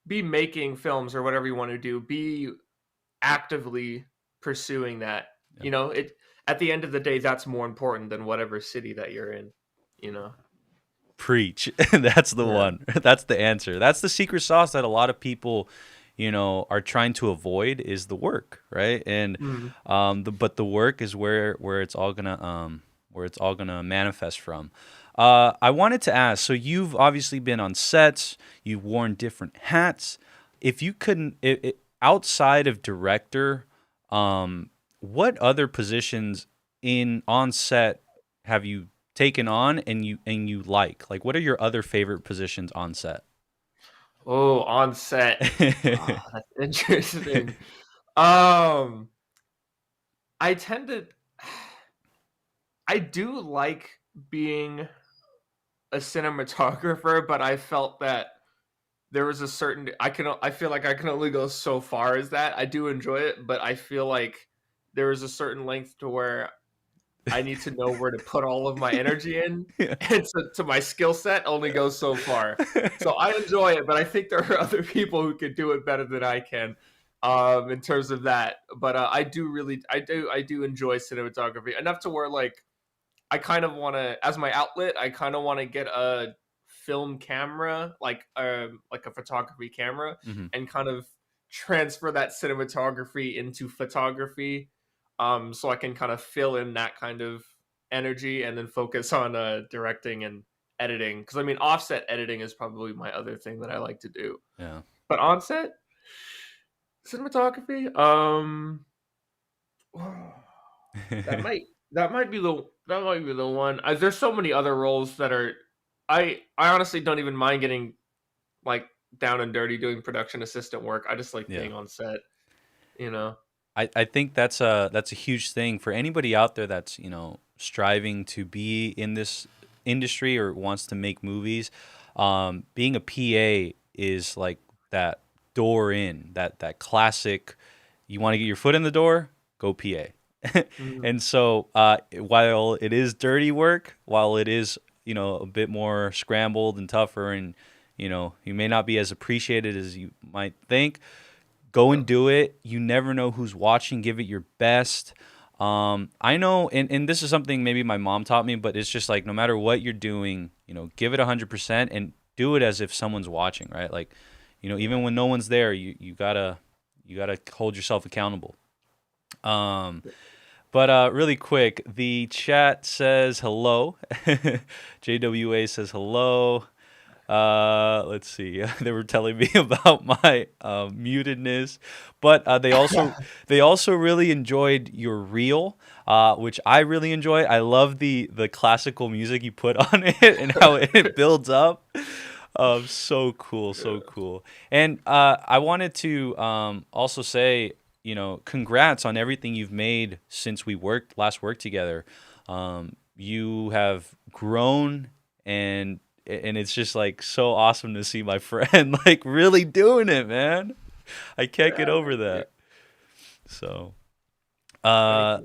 be making films or whatever you want to do, be actively pursuing that. Yeah. It at the end of the day, that's more important than whatever city that you're in. You know. Preach. That's the Yeah. one. That's the answer. That's the secret sauce that a lot of people, are trying to avoid is the work, right? And Mhm. but the work is where it's all gonna manifest from. I wanted to ask. So you've obviously been on sets. You've worn different hats. If you couldn't, outside of director, what other positions on set have you taken on and you like what are your other favorite positions on set? Oh, on set. Oh, that's interesting. Um, I tend to, I do like being a cinematographer, but I felt that there was a certain I feel like I can only go so far as that. I do enjoy it, but I feel like there is a certain length to where I need to know where to put all of my energy in, Yeah. and to my skill set only goes so far. So I enjoy it, but I think there are other people who can do it better than I can, in terms of that. But I do enjoy cinematography enough to where like I kind of want to, as my outlet, I kind of want to get a film camera, like a photography camera, Mhm. and kind of transfer that cinematography into photography, so I can kind of fill in that kind of energy and then focus on directing and editing. Because I mean, offset editing is probably my other thing that I like to do. Yeah. But onset cinematography, that might that might be the one. There's so many other roles that are. I honestly don't even mind getting like down and dirty doing production assistant work. I just like Yeah. being on set. You know. I think that's a huge thing for anybody out there that's, striving to be in this industry or wants to make movies. Being a PA is like that door in, that classic, you want to get your foot in the door, go PA. Mhm. And so while it is dirty work, while it is, a bit more scrambled and tougher, and, you may not be as appreciated as you might think, go and do it. You never know who's watching. Give it your best. I know, and this is something maybe my mom taught me, but it's just like no matter what you're doing, give it 100% and do it as if someone's watching, right? Like, even when no one's there, you gotta hold yourself accountable. Um, but really quick, the chat says hello. JWA says hello. Let's see. They were telling me about my mutedness, but they also really enjoyed your reel, which I really enjoy. I love the classical music you put on it and how it builds up. So cool, so cool. And I wanted to also say, congrats on everything you've made since we last worked together. You have grown, and it's just like so awesome to see my friend like really doing it, man. I can't get Yeah, over thank you. that. So, Thank uh,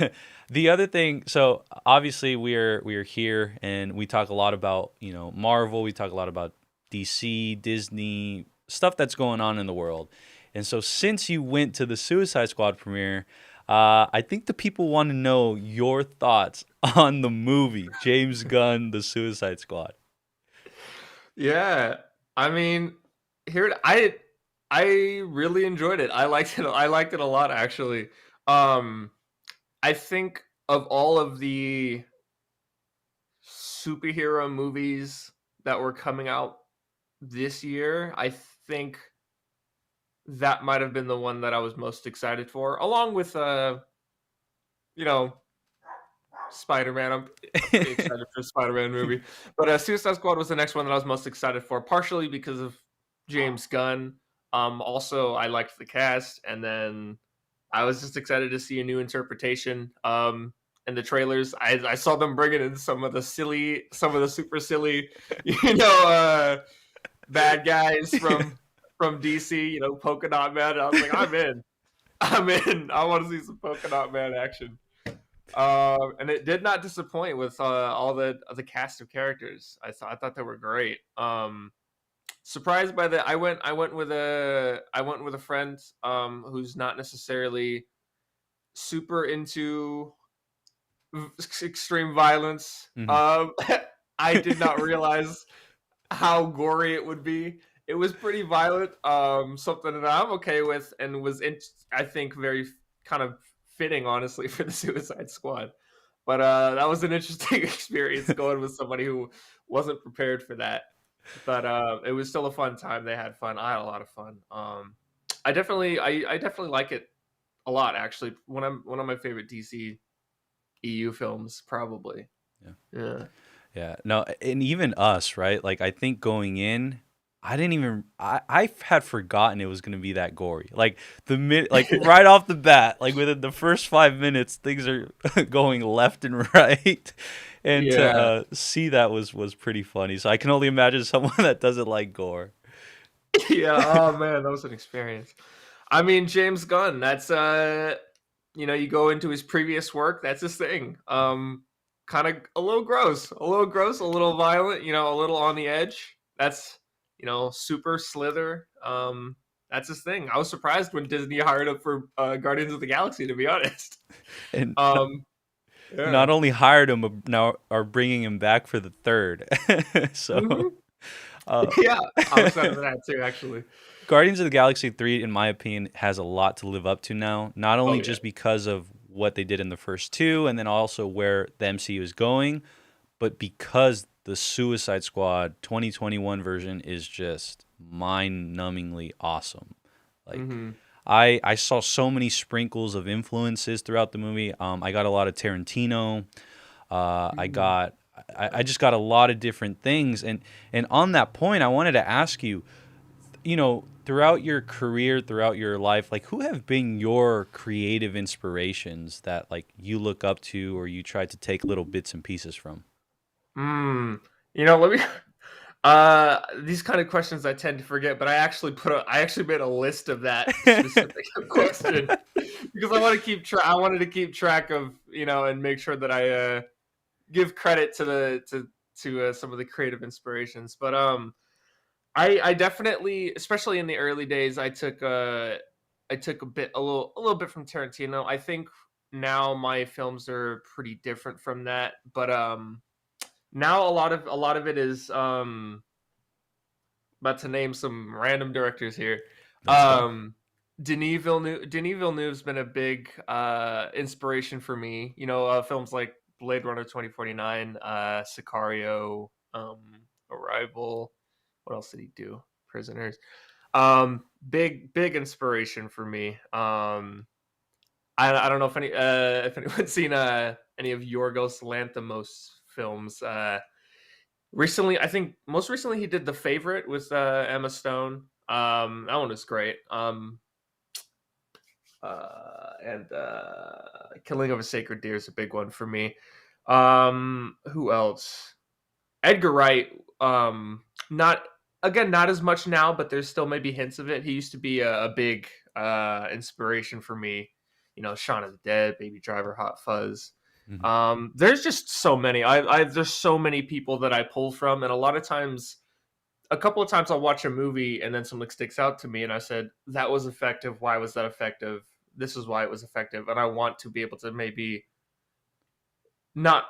you. the other thing, so obviously we're here and we talk a lot about, Marvel, we talk a lot about DC, Disney, stuff that's going on in the world. And so since you went to the Suicide Squad premiere, I think the people want to know your thoughts on the movie, James Gunn, The Suicide Squad. Yeah, I mean, here I really enjoyed it. I liked it. I liked it a lot, actually. Um, I think of all of the superhero movies that were coming out this year, I think that might have been the one that I was most excited for, along with you know, Spider-Man. I'm pretty excited for a Spider-Man movie, but Suicide Squad was the next one that I was most excited for, partially because of James Gunn. Also, I liked the cast, and then I was just excited to see a new interpretation. In the trailers, I saw them bringing in some of the super silly, you know, bad guys from DC. You know, Polka Dot Man. I was like, I'm in. I'm in. I want to see some Polka Dot Man action. And it did not disappoint with all the cast of characters. I thought they were great. Surprised by the I went with a friend who's not necessarily super into extreme violence. Mhm. I did not realize how gory it would be. It was pretty violent. Something that I'm okay with, and I think very kind of fitting, honestly, for the Suicide Squad. But that was an interesting experience going with somebody who wasn't prepared for that. But it was still a fun time. They had fun. I had a lot of fun. I definitely like it a lot. Actually, one of my favorite DC EU films, probably. Yeah. Yeah. Yeah. No, and even us, right? Like I think going in, I had forgotten it was gonna be that gory. Like like right off the bat, like within the first 5 minutes, things are going left and right. And to Yeah. see that was pretty funny. So I can only imagine someone that doesn't like gore. Yeah. Oh man, that was an experience. I mean, James Gunn. That's you go into his previous work. That's his thing. Kind of a little gross, a little violent. A little on the edge. That's super slither. That's his thing. I was surprised when Disney hired him for Guardians of the Galaxy. To be honest. And Yeah. not only hired him, but now are bringing him back for the third. So, hmm uh, Yeah, I'm excited for that too. Actually. Guardians of the Galaxy 3, in my opinion, has a lot to live up to now. Not Oh only yeah. just because of what they did in the first two, and then also where the MCU is going, but because the Suicide Squad 2021 version is just mind-numbingly awesome. Like, hmm I saw so many sprinkles of influences throughout the movie. I got a lot of Tarantino. I hmm got I just got a lot of different things. And on that point, I wanted to ask you, throughout your career, throughout your life, like who have been your creative inspirations that like you look up to or you try to take little bits and pieces from? Mm. Let me. These kind of questions I tend to forget, but I actually made a list of that specific question because I want to keep track. I wanted to keep track of and make sure that I give credit to some of the creative inspirations. But I definitely, especially in the early days, I took a little bit from Tarantino. I think now my films are pretty different from that, but now a lot of it is about to name some random directors here. Let's go. Denis Villeneuve's been a big inspiration for me. Films like Blade Runner 2049, Sicario, Arrival. What else did he do? Prisoners. Big inspiration for me. I don't know if anyone's seen any of Yorgos Lanthimos films. Recently, I think most recently he did The Favorite with Emma Stone. That one was great. And Killing of a Sacred Deer is a big one for me. Who else? Edgar Wright. Not not as much now, but there's still maybe hints of it. He used to be a big inspiration for me. Shaun of the Dead, Baby Driver, Hot Fuzz. Mhm. There's just so many. There's so many people that I pull from, and a couple of times I'll watch a movie and then something sticks out to me, and I said that was effective. Why was that effective? This is why it was effective, and I want to be able to maybe not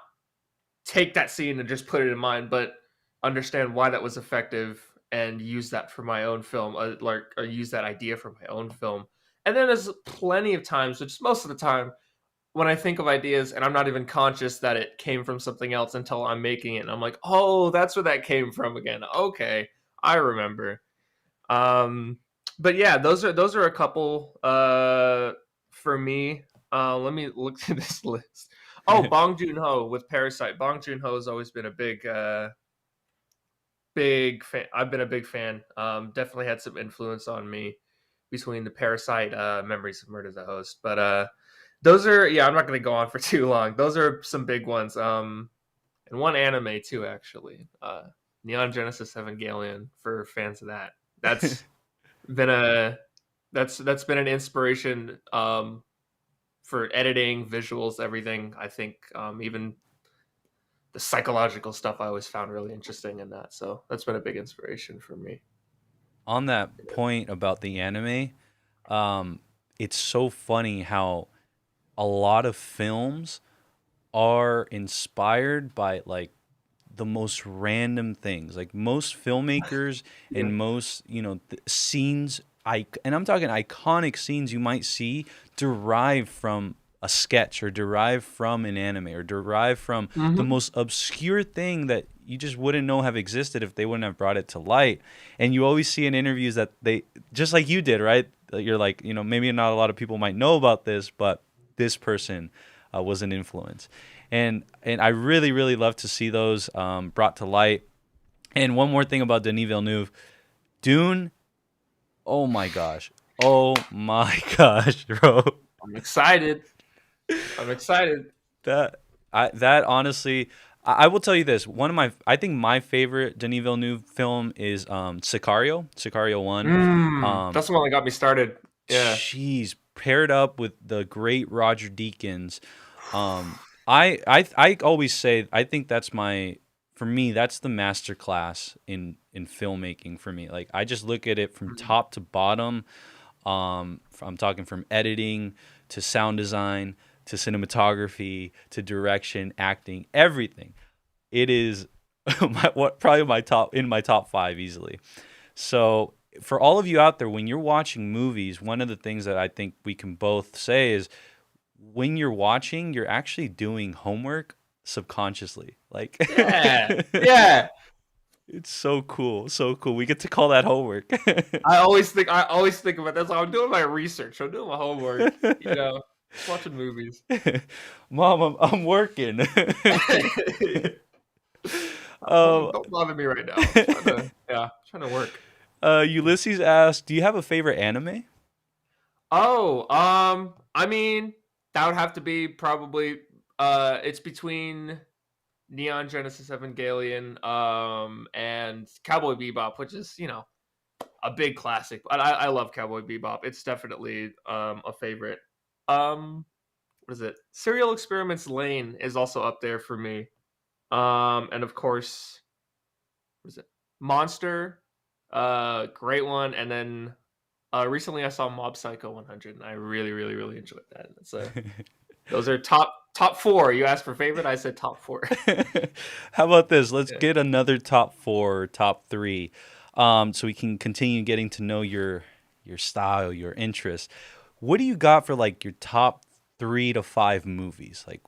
take that scene and just put it in mind, but understand why that was effective and use that for my own film, or use that idea for my own film. And then there's plenty of times, which is most of the time, when I think of ideas and I'm not even conscious that it came from something else until I'm making it, and I'm like, oh, that's where that came from again. Okay, I remember. Um, but yeah, those are a couple for me. Let me look through this list. Oh, Bong Joon Ho with Parasite. Bong Joon Ho has always been a big fan. I've been a big fan. Definitely had some influence on me between the Parasite, Memories of Murder the Host. But those are, yeah, I'm not going to go on for too long. Those are some big ones. And one anime too, actually. Neon Genesis Evangelion for fans of that. That's been a that's been an inspiration for editing, visuals, everything. I think even the psychological stuff I always found really interesting in that. So that's been a big inspiration for me. On that point about the anime, um, it's so funny how a lot of films are inspired by like the most random things. Like most filmmakers Yeah. and most, scenes, and I'm talking iconic scenes you might see derive from a sketch or derive from an anime or derive from the hmm most obscure thing that you just wouldn't know have existed if they wouldn't have brought it to light. And you always see in interviews that they, just like you did, right? That you're like, maybe not a lot of people might know about this, but this person was an influence. And I really really love to see those brought to light. And one more thing about Denis Villeneuve, Dune. Oh my gosh, oh my gosh, bro. I'm excited. I'm excited. That honestly, I will tell you this. I think my favorite Denis Villeneuve film is Sicario, Sicario 1. That's the one that got me started. Yeah. Jeez, paired up with the great Roger Deakins. I always say I think for me that's the master class in filmmaking for me. Like I just look at it from top to bottom. I'm talking from editing to sound design to cinematography to direction, acting, everything. It is probably my top 5 easily. So for all of you out there, when you're watching movies, one of the things that I think we can both say is when you're watching, you're actually doing homework subconsciously. Like, yeah. It's so cool, so cool. We get to call that homework. I always think about that. I'm doing my research. I'm doing my homework. Just watching movies. Mom, I'm working. Don't bother me right now. I'm trying to work. Ulysses asked, "Do you have a favorite anime?" Oh, I mean, that would have to be probably it's between Neon Genesis Evangelion and Cowboy Bebop, which is, a big classic. But I love Cowboy Bebop. It's definitely a favorite. What is it? Serial Experiments Lane is also up there for me. And of course, what is it? Monster, great one. And then recently I saw Mob Psycho 100, and I really, really, really enjoyed that. So those are top 4. You asked for favorite, I said top 4. How about this? Let's get another top 4 or top 3, so we can continue getting to know your style, your interests. What do you got for like your top 3 to 5 movies? Like,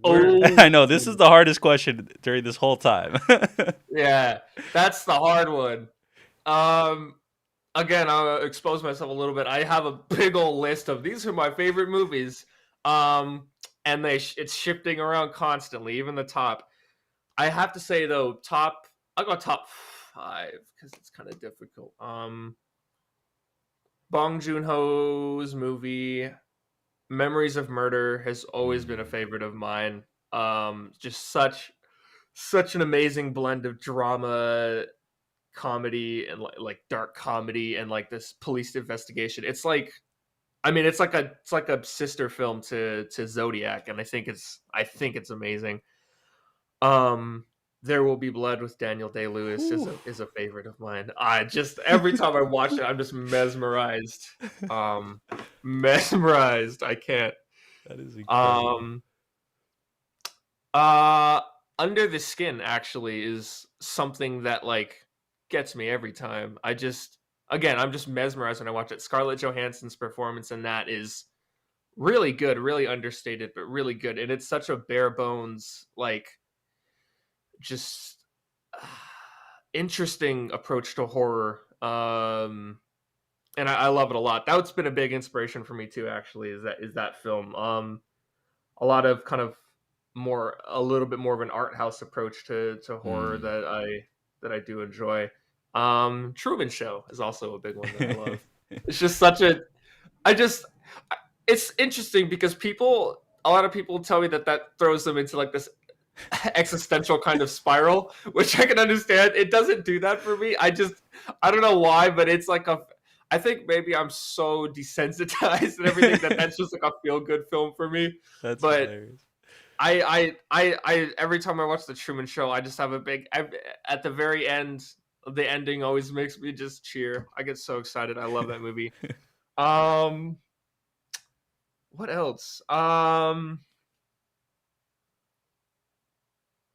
I know this is the hardest question during this whole time. Yeah, that's the hard one. Again, I'll expose myself a little bit. I have a big old list of these are my favorite movies. And it's shifting around constantly, even the top. I have to say though, I'll go top 5 because it's kind of difficult. Bong Joon-ho's movie Memories of Murder has always been a favorite of mine. Just such an amazing blend of drama, comedy, and like dark comedy, and like this police investigation. It's like a sister film to Zodiac, and I think it's amazing. There Will Be Blood with Daniel Day-Lewis is a favorite of mine. I just every time I watch it, I'm just mesmerized. Mesmerized. I can't. That is incredible. Under the Skin actually is something that like gets me every time. I'm just mesmerized when I watch it. Scarlett Johansson's performance in that is really good, really understated, but really good. And it's such a bare bones, like, just interesting approach to horror. And I love it a lot. That's been a big inspiration for me too, actually, is that film. A lot of kind of a little bit more of an art house approach to horror that I do enjoy. Truman Show is also a big one that I love. It's just it's interesting because a lot of people tell me that throws them into like this existential kind of spiral, which I can understand. It doesn't do that for me. I don't know why, but it's like I think maybe I'm so desensitized and everything that's just like a feel good film for me. That's but hilarious. I every time I watch the Truman Show, I just have at the very end. The ending always makes me just cheer. I get so excited. I love that movie. What else?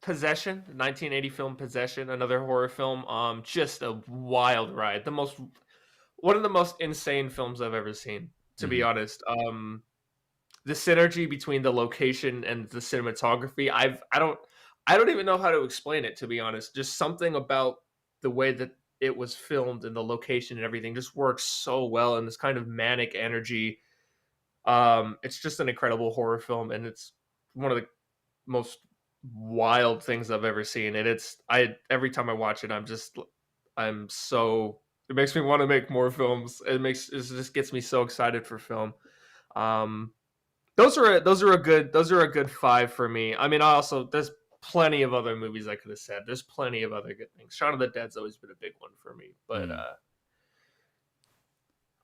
Possession, 1980 film Possession, another horror film. Just a wild ride. One of the most insane films I've ever seen, to be honest. The synergy between the location and the cinematography, I don't even know how to explain it, to be honest. Just something about the way that it was filmed and the location and everything just works so well, and this kind of manic energy. It's just an incredible horror film, and it's one of the most wild things I've ever seen. And every time I watch it, it makes me want to make more films. It just gets me so excited for film. Those are a good 5 for me. I mean, there's plenty of other movies I could have said. There's plenty of other good things. Shaun of the Dead's always been a big one for me, but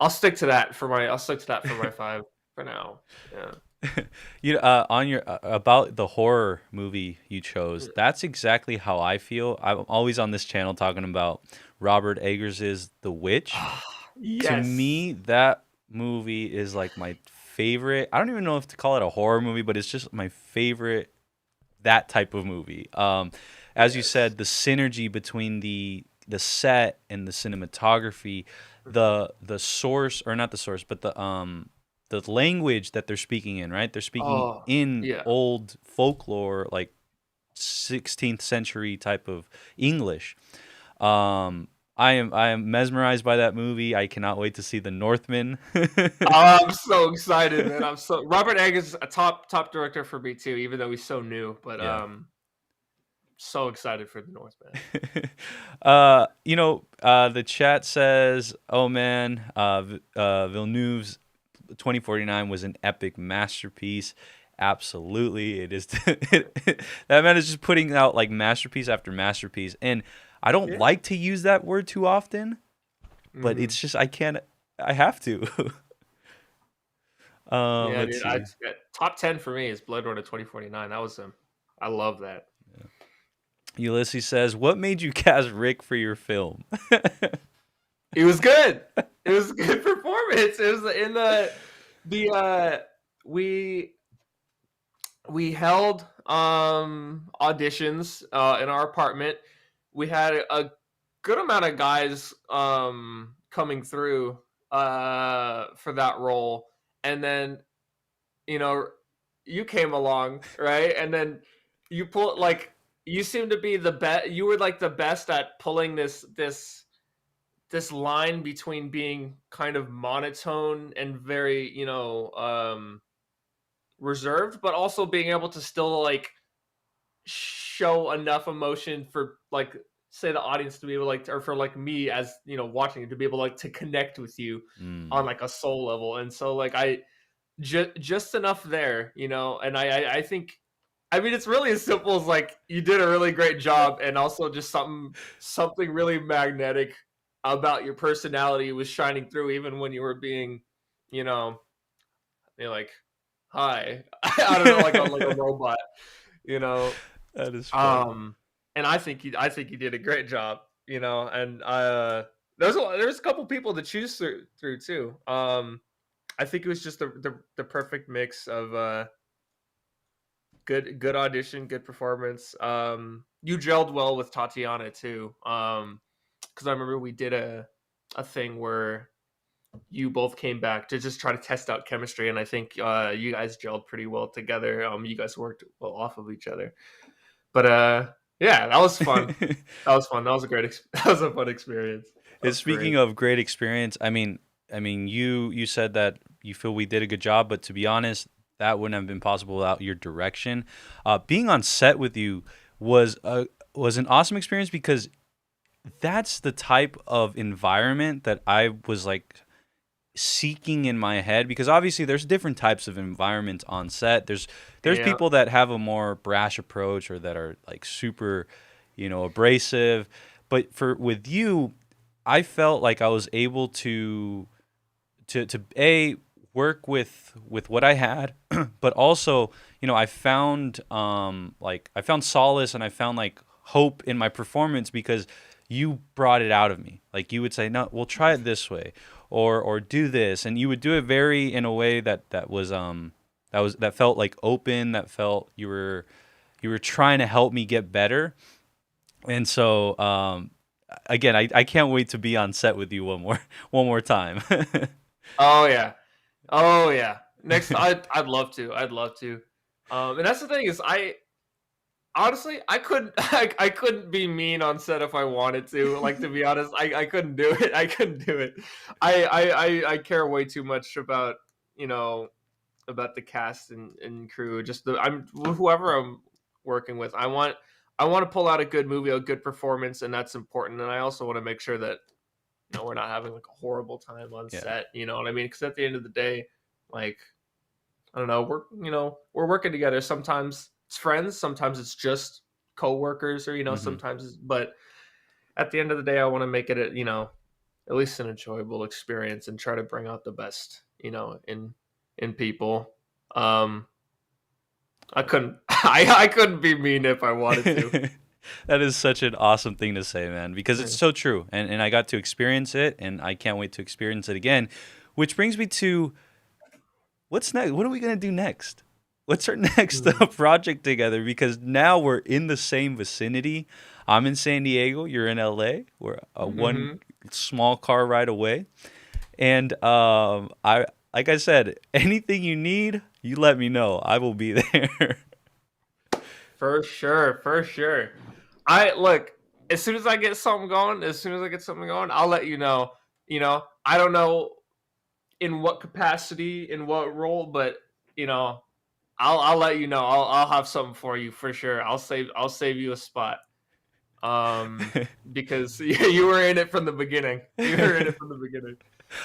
I'll stick to that for my 5 for now. Yeah. On your about the horror movie you chose, that's exactly how I feel. I'm always on this channel talking about Robert Eggers' The Witch. Yes. To me, that movie is like my favorite. I don't even know if to call it a horror movie, but it's just my favorite, that type of movie. As you said, the synergy between the set and the cinematography, the source, or not the source, but the language that they're speaking in, right? They're speaking in old folklore, like 16th century type of English. I am mesmerized by that movie. I cannot wait to see The Northman. I'm so excited, man. Robert Eggers is a top director for me too, even though he's so new. But so excited for The Northman. The chat says, "Oh man, Villeneuve's 2049 was an epic masterpiece." Absolutely, it is. That man is just putting out like masterpiece after masterpiece, and I don't like to use that word too often, but it's just I have to. Dude, top 10 for me is Blade Runner 2049. That was him. I love that. Yeah. Ulysses says, "What made you cast Rick for your film?" It was good. It was a good performance. It was in we held auditions in our apartment. We had a good amount of guys coming through for that role, and then you came along, right? And then you you seem to be the best. You were like the best at pulling this line between being kind of monotone and very reserved, but also being able to still like show enough emotion for like say the audience to be able or for like me as watching it to be able to connect with you on like a soul level. And so like I just enough there, and I think it's really as simple as like you did a really great job, and also just something really magnetic about your personality was shining through even when you were being you're like hi. I don't know, like a robot, That is funny. And I think you did a great job, and there's a couple people to choose through too. I think it was just the perfect mix of good audition, good performance. You gelled well with Tatiana too, because I remember we did a thing where you both came back to just try to test out chemistry, and I think you guys gelled pretty well together. You guys worked well off of each other, but yeah, that was fun. That was fun. That was a fun experience. Speaking of great experience, I mean, you said that you feel we did a good job, but to be honest, that wouldn't have been possible without your direction. Being on set with you was an awesome experience, because that's the type of environment that I was like seeking in my head, because obviously there's different types of environments on set. There's people that have a more brash approach, or that are like super, abrasive. But with you, I felt like I was able to work with what I had, but also, I found solace, and I found like hope in my performance, because you brought it out of me. Like you would say, "No, we'll try it this way," or do this, and you would do it in a way that felt like open, that felt you were trying to help me get better. And so again, I can't wait to be on set with you one more time. Oh yeah. Next, I'd love to. And that's the thing is, honestly, I couldn't be mean on set if I wanted to. Like, to be honest, I couldn't do it. I care way too much about about the cast and crew. Just whoever I'm working with. I want to pull out a good movie, a good performance, and that's important. And I also want to make sure that we're not having like a horrible time on set. You know what I mean? Because at the end of the day, like, I don't know, we're working together. Sometimes it's friends, sometimes it's just coworkers or sometimes, but at the end of the day, I want to make it at least an enjoyable experience and try to bring out the best in people. I couldn't I couldn't be mean if I wanted to. That is such an awesome thing to say, man, because it's so true. And I got to experience it, and I can't wait to experience it again. Which brings me to what's next? What are we going to do next? What's our next project together? Because now we're in the same vicinity. I'm in San Diego. You're in LA. We're one small car ride away. And like I said, anything you need, you let me know. I will be there. For sure. I look, as soon as I get something going, I'll let you know. I don't know in what capacity, in what role, but I'll let you know. I'll have something for you for sure. I'll save you a spot. Because you were in it from the beginning.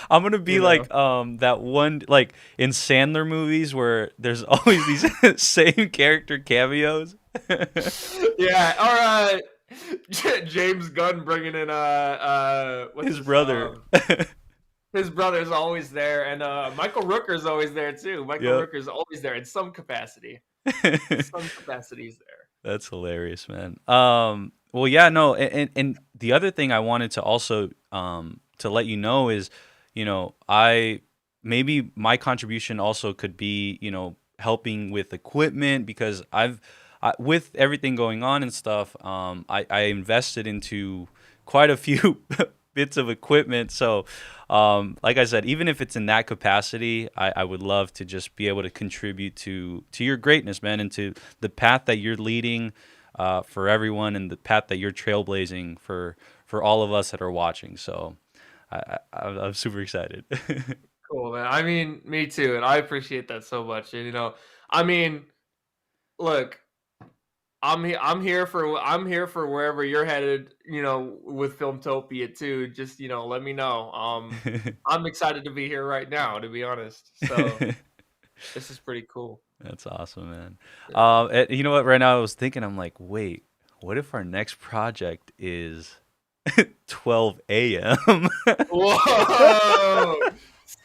I'm gonna be like that one, like in Sandler movies where there's always these same character cameos. Yeah, or James Gunn bringing in his brother. His brother's always there, and Michael Rooker's always there too. Rooker's always there in some capacity. Some capacity he's there. That's hilarious, man. Well, yeah, no, and the other thing I wanted to also to let you know is, maybe my contribution also could be, helping with equipment, because with everything going on and stuff, I invested into quite a few bits of equipment. So, like I said, even if it's in that capacity, I would love to just be able to contribute to your greatness, man, and to the path that you're leading for everyone, and the path that you're trailblazing for all of us that are watching. So I'm super excited. Cool, man. I mean, me too, and I appreciate that so much. And I mean, look, I'm here for wherever you're headed, with Filmtopia too. Just let me know. I'm excited to be here right now, to be honest. So this is pretty cool. That's awesome, man. You know what? Right now I was thinking, I'm like, wait, what if our next project is 12 a.m.? Whoa!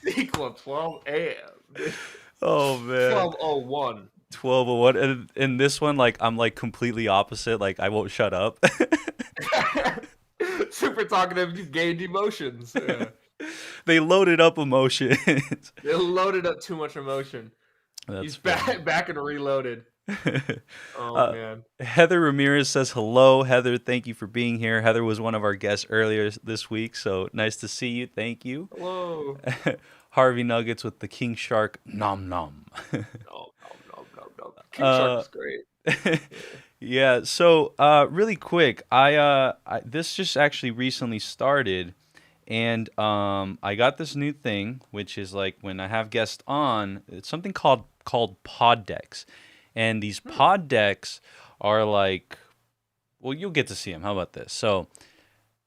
Sequel 12 a.m. Oh man. 12:01. 12:01, and in this one, like I'm like completely opposite. Like I won't shut up. Super talkative. You've gained emotions. Yeah. They loaded up emotions. They loaded up too much emotion. He's back and reloaded. Oh man. Heather Ramirez says hello. Heather, thank you for being here. Heather was one of our guests earlier this week, so nice to see you. Thank you. Hello. Harvey Nuggets with the King Shark. Nom nom. Nom. King Shark is great. Yeah. So really quick, I this just actually recently started. And I got this new thing, which is like when I have guests on, it's something called pod decks. And these pod decks are like, well, you'll get to see them. How about this? So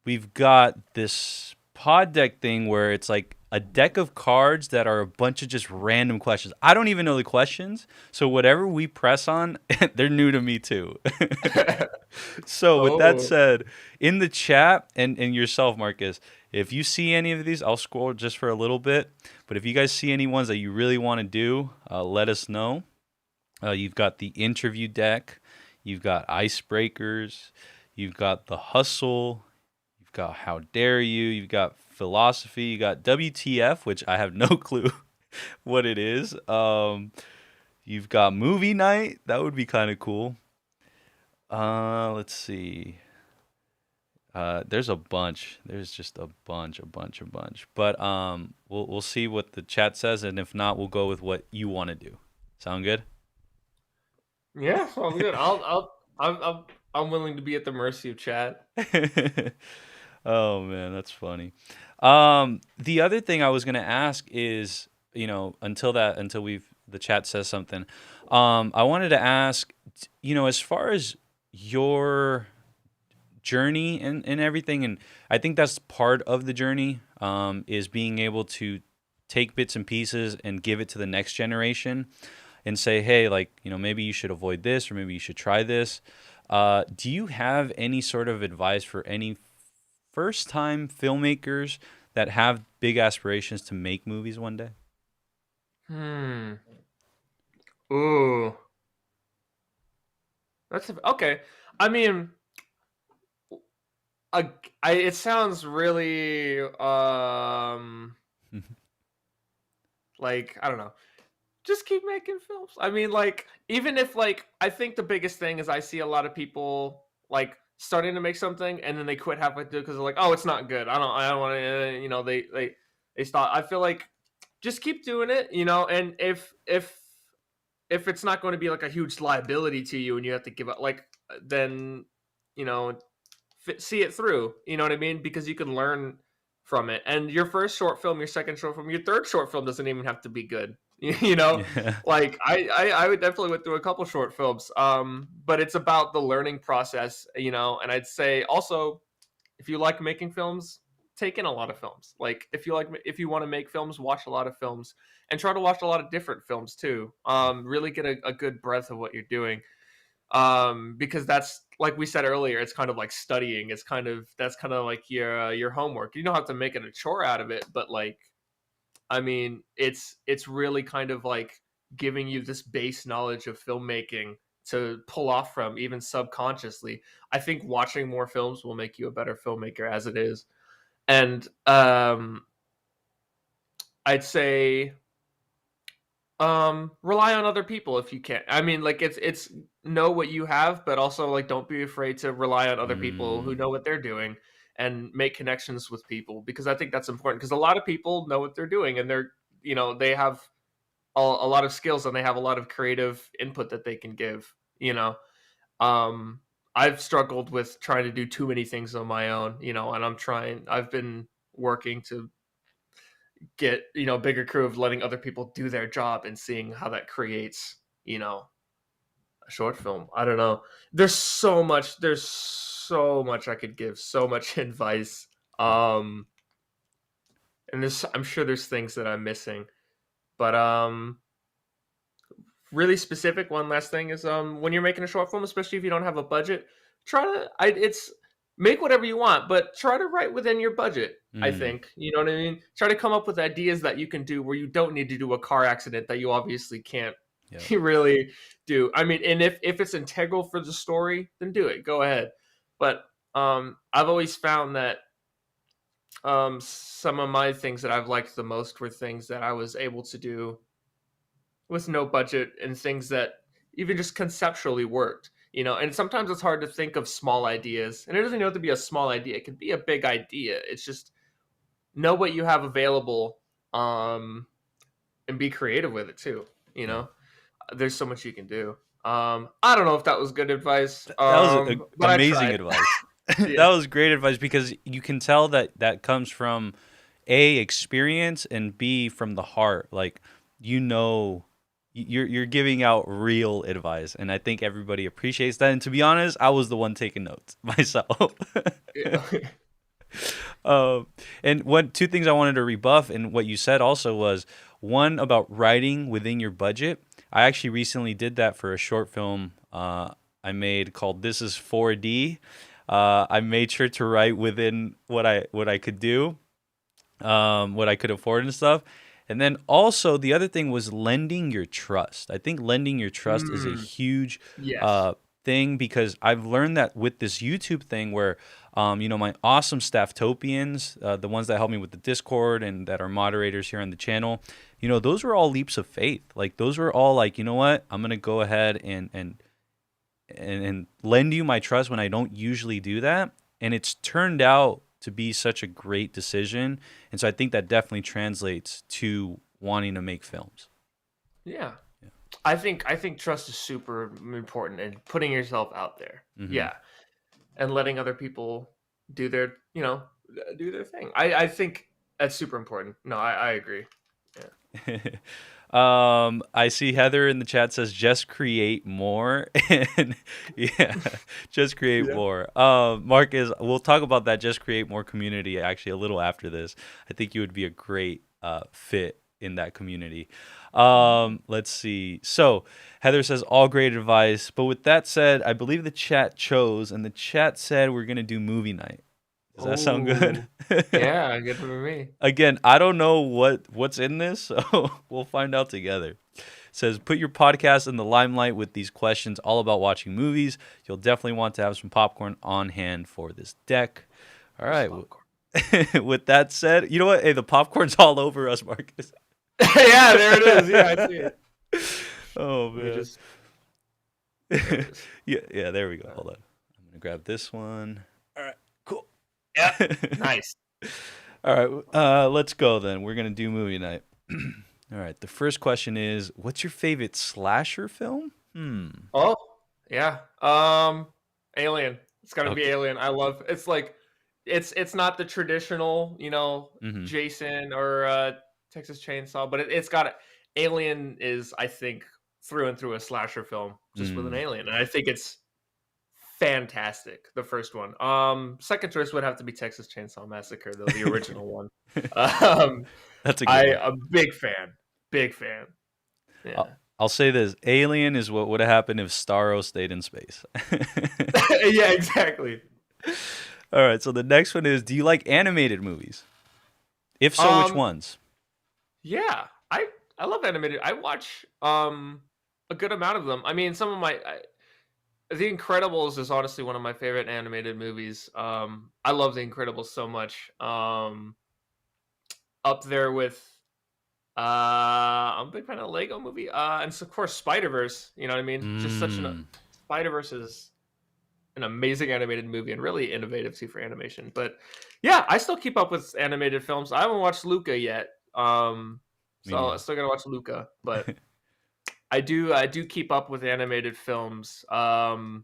we've got this pod deck thing where it's like a deck of cards that are a bunch of just random questions. I don't even know the questions. So whatever we press on, they're new to me too. So with that said, in the chat and yourself, Marcus, if you see any of these, I'll scroll just for a little bit. But if you guys see any ones that you really want to do, let us know. You've got the interview deck. You've got icebreakers. You've got the hustle. You've got how dare you. You've got philosophy. You got WTF, which I have no clue what it is. You've got movie night. That would be kind of cool. Let's see. There's a bunch. There's just a bunch. But we'll see what the chat says, and if not, we'll go with what you want to do. Sound good? Yeah, sounds good. I'm willing to be at the mercy of chat. Oh man, that's funny. The other thing I was gonna ask is, until the chat says something, I wanted to ask, as far as your journey and everything, and I think that's part of the journey, is being able to take bits and pieces and give it to the next generation and say, hey, like, maybe you should avoid this, or maybe you should try this. Do you have any sort of advice for any first-time filmmakers that have big aspirations to make movies one day? Ooh, okay. I mean, uh, it sounds really like, I don't know. Just keep making films. I mean, like, even if, like, I think the biggest thing is I see a lot of people like starting to make something and then they quit halfway through because they're like, oh, it's not good. I don't want to. They stop. I feel like just keep doing it. And if it's not going to be like a huge liability to you and you have to give up, like, then you know see it through. You know what I mean? Because you can learn from it. And your first short film, your second short film, your third short film doesn't even have to be good. Yeah. Like I would definitely went through a couple short films. But it's about the learning process. And I'd say also, if you like making films, take in a lot of films. Like if you want to make films, watch a lot of films and try to watch a lot of different films too. Really get a good breadth of what you're doing. Because that's, like we said earlier, it's kind of like studying. That's kind of like your homework. You don't have to make it a chore out of it, but like, I mean, it's really kind of like giving you this base knowledge of filmmaking to pull off from, even subconsciously. I think watching more films will make you a better filmmaker as it is. And I'd say rely on other people if you can. I mean, like, it's know what you have, but also, like, don't be afraid to rely on other people who know what they're doing and make connections with people, because I think that's important, because a lot of people know what they're doing and they have a lot of skills and they have a lot of creative input that they can give. I've struggled with trying to do too many things on my own, and I've been working to get bigger crew of letting other people do their job and seeing how that creates a short film. I don't know, there's so much I could give, so much advice. And I'm sure there's things that I'm missing, but really specific, one last thing is, when you're making a short film, especially if you don't have a budget, it's make whatever you want, but try to write within your budget. I think, you know what I mean? Try to come up with ideas that you can do where you don't need to do a car accident that you obviously can't really do. I mean, and if it's integral for the story, then do it. Go ahead. But I've always found that some of my things that I've liked the most were things that I was able to do with no budget, and things that even just conceptually worked. And sometimes it's hard to think of small ideas, and it doesn't have to be a small idea. It can be a big idea. It's just know what you have available, and be creative with it too. There's so much you can do. I don't know if that was good advice. That was but I amazing tried. advice. Yeah. That was great advice, because you can tell that comes from A, experience, and B, from the heart. Like, you're giving out real advice, and I think everybody appreciates that. And to be honest, I was the one taking notes myself. Yeah. And two things I wanted to rebuff in what you said also was, one, about writing within your budget. I actually recently did that for a short film I made called This Is 4D. I made sure to write within what I could do, what I could afford and stuff. And then also the other thing was lending your trust. I think lending your trust is a huge Yes. thing, because I've learned that with this YouTube thing where, my awesome Stafftopians, the ones that help me with the Discord and that are moderators here on the channel, those were all leaps of faith. Like, those were all like, you know what, I'm going to go ahead and lend you my trust when I don't usually do that. And it's turned out to be such a great decision. And so I think that definitely translates to wanting to make films. Yeah. I think trust is super important, and putting yourself out there. Mhm. Yeah. And letting other people do their thing. I think that's super important. No, I agree. I see Heather in the chat says just create more. And yeah, just create more. Marcus, we'll talk about that just create more community actually a little after this. I think you would be a great fit in that community. Let's see. So Heather says all great advice, but with that said, I believe the chat chose, and the chat said we're gonna do movie night. Does that sound good? Yeah, good for me. Again, I don't know what's in this, so we'll find out together. Says, put your podcast in the limelight with these questions all about watching movies. You'll definitely want to have some popcorn on hand for this deck. All right. With that said, you know what? Hey, the popcorn's all over us, Marcus. Yeah, there it is. Yeah, I see it. Oh, man. Yeah, there we go. Hold on. I'm going to grab this one. All right, cool. Yeah, nice. All right, let's go then. We're going to do movie night. All right, the first question is, what's your favorite slasher film? Oh, yeah. Alien. It's got to be Alien. I love it's like it's not the traditional, Jason or Texas Chainsaw, but it's got Alien is, I think, through and through a slasher film just with an alien. And I think it's fantastic, the first one. Second choice would have to be Texas Chainsaw Massacre, though, the original one. That's a good one. I'm a big fan. Yeah. I'll say this: Alien is what would have happened if Starro stayed in space. Yeah, exactly. All right, so the next one is: do you like animated movies? If so, which ones? Yeah, I love animated. I watch a good amount of them. I mean, some of my The Incredibles is honestly one of my favorite animated movies. I love The Incredibles so much. Up there with I'm a big fan of Lego Movie. And of course Spider-Verse, you know what I mean? Just such Spider-Verse is an amazing animated movie and really innovative too for animation. But yeah, I still keep up with animated films. I haven't watched Luca yet. So I still gotta watch Luca, but I do keep up with animated films. Even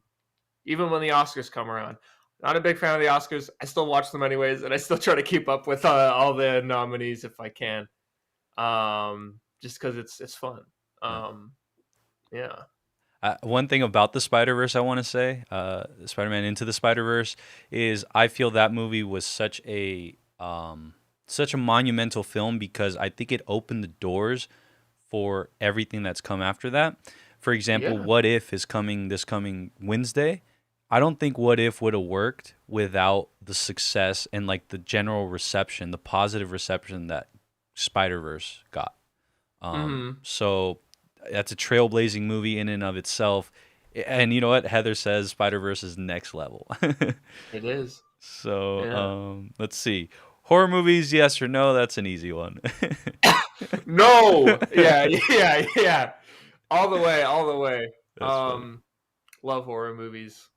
when the Oscars come around. Not a big fan of the Oscars. I still watch them anyways, and I still try to keep up with all the nominees if I can. Just because it's fun. Yeah. One thing about the Spider-Verse I want to say, Spider-Man Into the Spider-Verse, is I feel that movie was such a monumental film because I think it opened the doors for everything that's come after that. For example, What If is coming this coming Wednesday. I don't think What If would have worked without the success and like the general reception, the positive reception that Spider-Verse got. So that's a trailblazing movie in and of itself. And you know what? Heather says Spider-Verse is next level. It is. So let's see. Horror movies, yes or no? That's an easy one. No. Yeah. All the way. Love horror movies.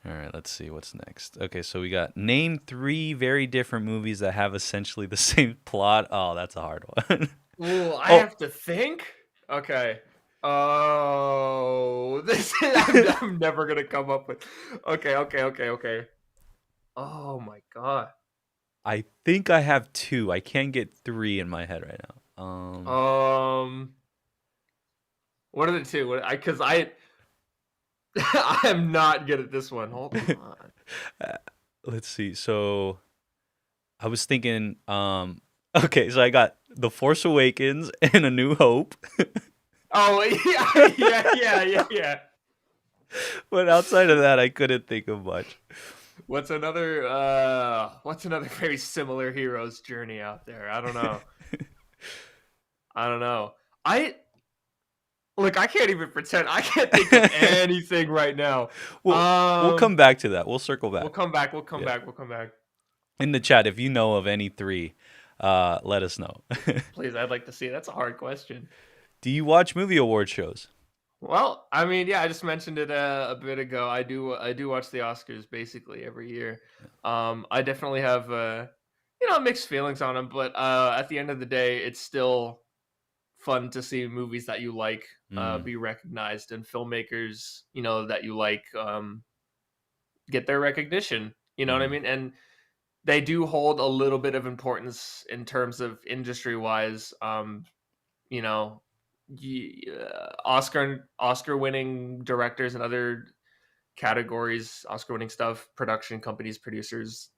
All right, let's see what's next. Okay, so we got name 3 very different movies that have essentially the same plot. Oh, that's a hard one. Ooh, I have to think. Okay. Oh, I'm never gonna come up with. Okay. Oh my god. I think I have 2. I can't get 3 in my head right now. What are the 2? Because I am not good at this one. Hold on. Let's see. So I was thinking. Okay, so I got The Force Awakens and A New Hope. Oh yeah. But outside of that, I couldn't think of much. What's another very similar hero's journey out there? I don't know. Look, I can't even pretend. I can't think of anything right now. We'll come back to that. We'll circle back. We'll come back. In the chat, if you know of any 3, let us know. Please, I'd like to see. That's a hard question. Do you watch movie award shows? Well, I mean, yeah, I just mentioned it a bit ago. I do watch the Oscars basically every year. I definitely have mixed feelings on them, but at the end of the day, it's still fun to see movies that you like be recognized, and filmmakers that you like get their recognition. You know what I mean? And they do hold a little bit of importance in terms of industry wise. Oscar winning directors and other categories, Oscar winning stuff, production companies, producers,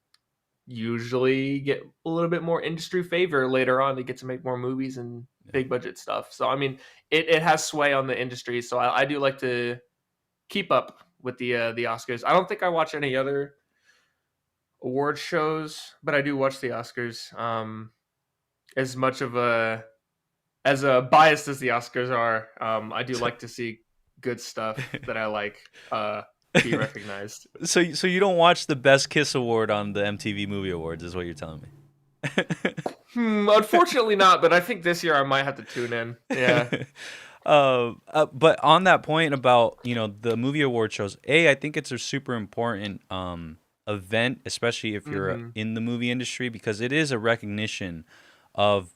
usually get a little bit more industry favor later on. They get to make more movies and big budget stuff. So I mean, it has sway on the industry. So I do like to keep up with the Oscars. I don't think I watch any other award shows, but I do watch the Oscars. As much of a biased as the Oscars are, I do like to see good stuff that I like be recognized. So you don't watch the Best Kiss Award on the MTV Movie Awards, is what you're telling me? Unfortunately not, but I think this year I might have to tune in. Yeah. But on that point about, the movie award shows, I think it's a super important event, especially if you're in the movie industry, because it is a recognition of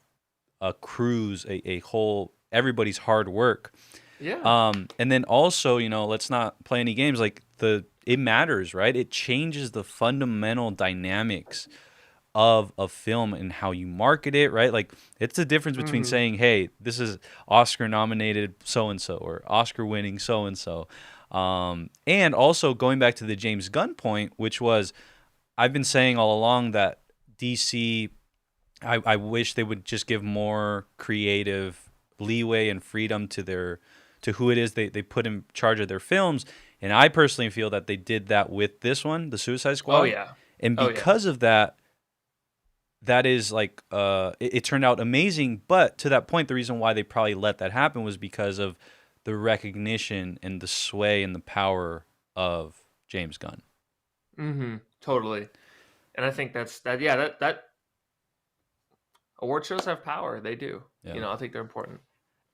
a crew's, a whole, everybody's hard work. Yeah. And then also, let's not play any games. Like it matters, right? It changes the fundamental dynamics of a film and how you market it, right? Like it's the difference between saying, hey, this is Oscar nominated so-and-so or Oscar winning so-and-so. And also going back to the James Gunn point, which was, I've been saying all along that DC, I wish they would just give more creative leeway and freedom to who it is they put in charge of their films. And I personally feel that they did that with this one, the Suicide Squad. Oh yeah. And because of that, that is like it turned out amazing. But to that point, the reason why they probably let that happen was because of the recognition and the sway and the power of James Gunn. Totally. And I think that award shows have power. They do. Yeah. I think they're important.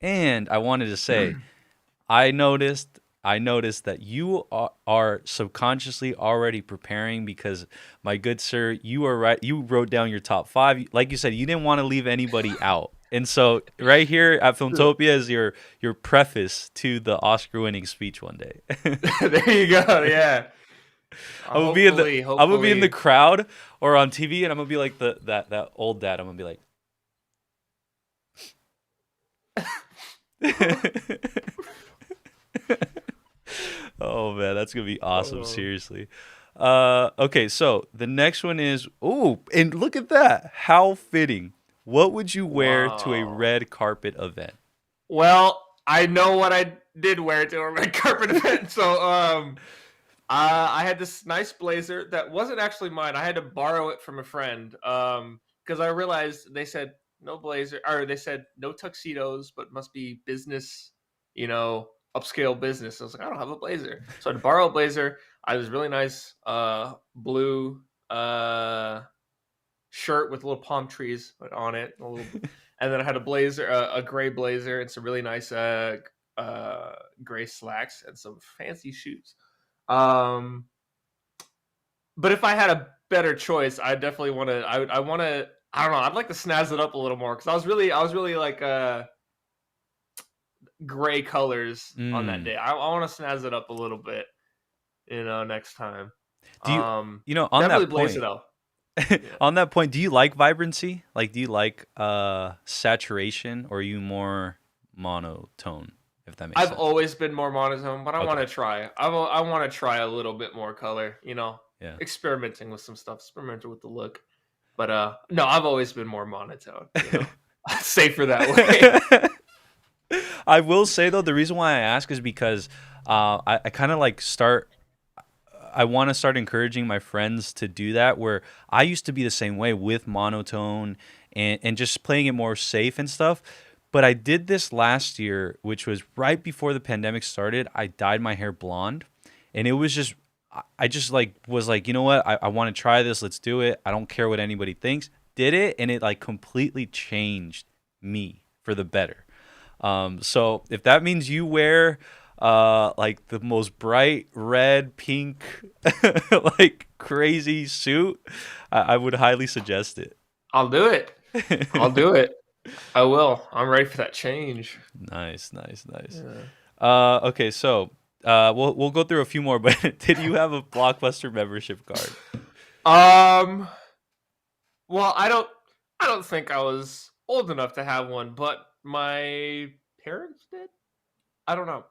And I wanted to say, I noticed that you are subconsciously already preparing because, my good sir, you are right. You wrote down your top 5. Like you said, you didn't want to leave anybody out. And so right here at Filmtopia is your preface to the Oscar-winning speech one day. There you go. Yeah. I'm gonna be in the crowd or on TV, and I'm gonna be like that old dad. I'm gonna be like. Oh man, that's gonna be awesome. Seriously. Okay, so the next one is and look at that. How fitting. What would you wear to a red carpet event? Well, I know what I did wear to a red carpet event. So I had this nice blazer that wasn't actually mine. I had to borrow it from a friend. Because I realized they said no blazer, or they said no tuxedos, but must be business, upscale business. I was like, I don't have a blazer. So I had to borrow a blazer. I had this really nice blue shirt with little palm trees on it. And then I had a blazer, a gray blazer, and some really nice gray slacks and some fancy shoes. But if I had a better choice, I definitely want to. I want to. I don't know. I'd like to snazz it up a little more because I was really like gray colors on that day. I want to snazz it up a little bit, next time. Do you, on definitely that blaze point, it up. On that point, do you like vibrancy? Like, do you like saturation, or are you more monotone? If that makes sense. I've always been more monotone, but I want to try. I want to try a little bit more color. Experimenting with some stuff, experimenting with the look. But no, I've always been more monotone. Safer that way. I will say though, the reason why I ask is because I kind of like I want to start encouraging my friends to do that, where I used to be the same way with monotone and just playing it more safe and stuff. But I did this last year, which was right before the pandemic started. I dyed my hair blonde, and it was just, I just was like, you know what? I want to try this. Let's do it. I don't care what anybody thinks. Did it, and it like completely changed me for the better. So if that means you wear like the most bright red, pink, like crazy suit, I would highly suggest it. I'll do it. I'll do it. I will. I'm ready for that change. Nice. Yeah. Okay, so we'll go through a few more, but did you have a Blockbuster membership card? Well, I don't think I was old enough to have one, but my parents did. I don't know.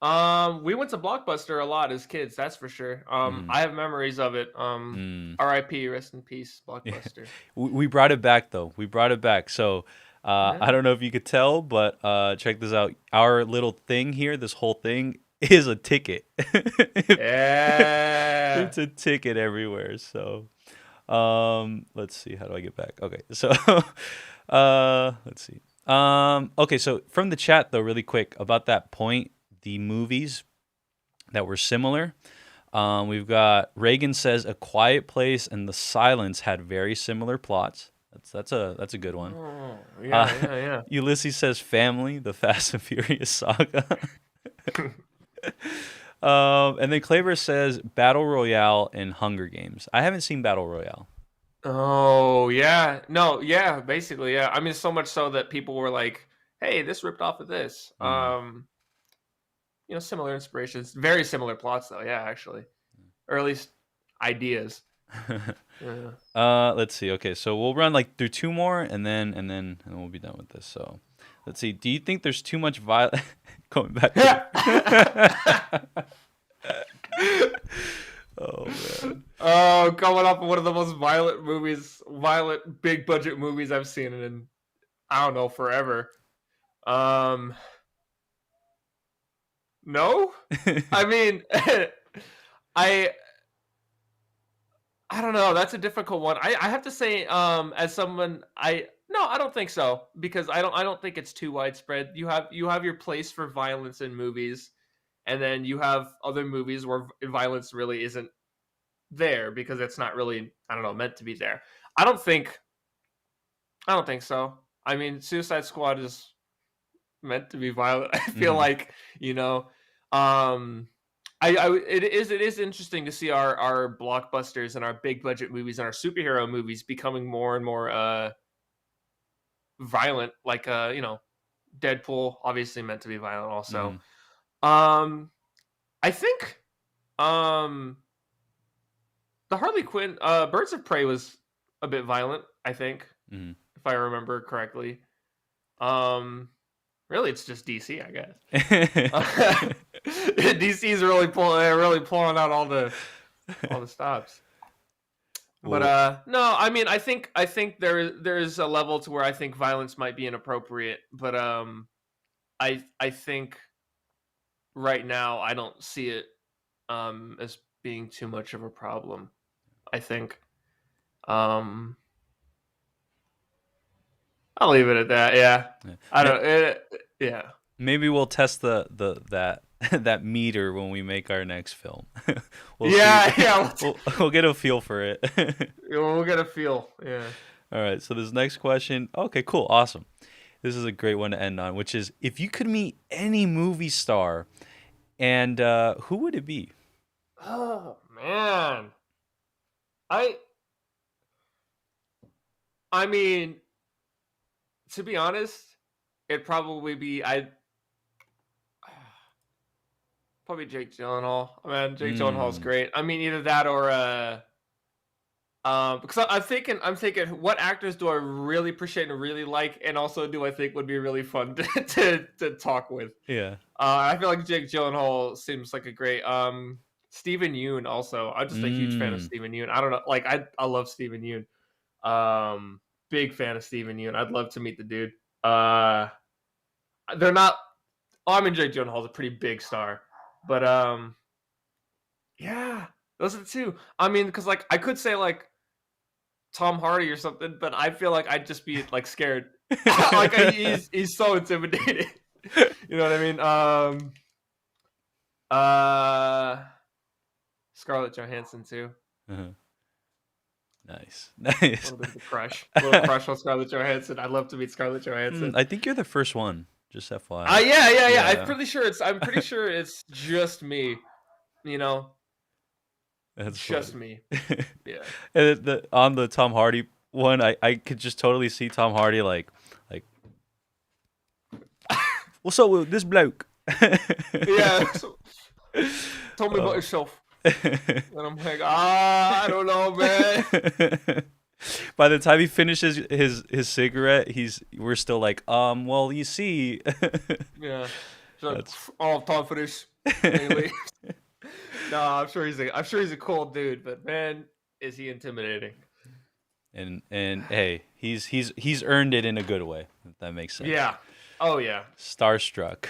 We went to Blockbuster a lot as kids, that's for sure. Mhm. I have memories of it. Mm. R.I.P. Rest in peace, Yeah. Blockbuster. We brought it back though. We brought it back. So I Yeah. don't know if you could tell, but check this out. Our little thing here, this whole thing is a ticket. Yeah. It's a ticket everywhere. So let's see. How do I get back? Okay. So let's see. Okay, so from the chat though, really quick about that point, the movies that were similar. We've got Reagan says A Quiet Place and The Silence had very similar plots. That's a good one. Oh, yeah, yeah. Ulysses says Family, the Fast and Furious saga. And then Claver says Battle Royale and Hunger Games. I haven't seen Battle Royale. Oh, yeah. No, yeah, basically, yeah. I mean, so much so that people were like, "Hey, this ripped off of this." Similar inspirations, very similar plots, though. Yeah, actually, or at least ideas. Yeah. Let's see. Okay, so we'll run like through two more, and then we'll be done with this. So, let's see. Do you think there's too much violence? Going back. Oh man. Oh, coming up with one of the most violent big budget movies I've seen in, I don't know, forever. No, I mean, I don't know. That's a difficult one. I have to say, as someone, I don't think so, because I don't think it's too widespread. You have your place for violence in movies, and then you have other movies where violence really isn't there because it's not really, I don't know, meant to be there. I don't think so. I mean, Suicide Squad is meant to be violent. I feel like, it is interesting to see our blockbusters and our big budget movies and our superhero movies becoming more and more violent. Like Deadpool, obviously meant to be violent also. I think the Harley Quinn Birds of Prey was a bit violent, I think, if I remember correctly. Really, it's just DC, I guess. DC is really pulling out all the stops. But no, I mean, I think there's a level to where I think violence might be inappropriate, but I think right now I don't see it as being too much of a problem. I think I'll leave it at that. Yeah. I don't. Yeah. Maybe we'll test that meter when we make our next film. We'll we'll get a feel for it. We'll get a feel. Yeah. All right. So this next question. Okay. Cool. Awesome. This is a great one to end on, which is, if you could meet any movie star, and who would it be? Oh man. I mean, to be honest, it'd probably be probably Jake Gyllenhaal. I mean, Jake Gyllenhaal's great. I mean, either that or because I'm thinking, what actors do I really appreciate and really like, and also do I think would be really fun to talk with? Yeah. I feel like Jake Gyllenhaal seems like a great. Steven Yeun also. I'm just a huge fan of Steven Yeun. I don't know, like I love Steven Yeun. Big fan of Steven Yeun. I'd love to meet the dude. They're not. I mean, Jake Gyllenhaal's a pretty big star, but yeah, those are the two. I mean, because like I could say like Tom Hardy or something, but I feel like I'd just be like scared. Like he's so intimidating. You know what I mean? Scarlett Johansson too. Nice. A little bit of a crush. A little crush on Scarlett Johansson. I'd love to meet Scarlett Johansson. I think you're the first one. Just FYI. Yeah. I'm pretty sure it's just me. You know. That's just funny. me. Yeah. And on the Tom Hardy one, I could just totally see Tom Hardy like what's up with this bloke? Yeah. Tell me about yourself. And I'm like, I don't know, man. By the time he finishes his cigarette, we're still like, well, you see. Yeah. like, I don't have time for this. And he leaves. No, I'm sure he's a cool dude, but man, is he intimidating. And hey, he's earned it in a good way, if that makes sense. Yeah. Oh yeah. Starstruck.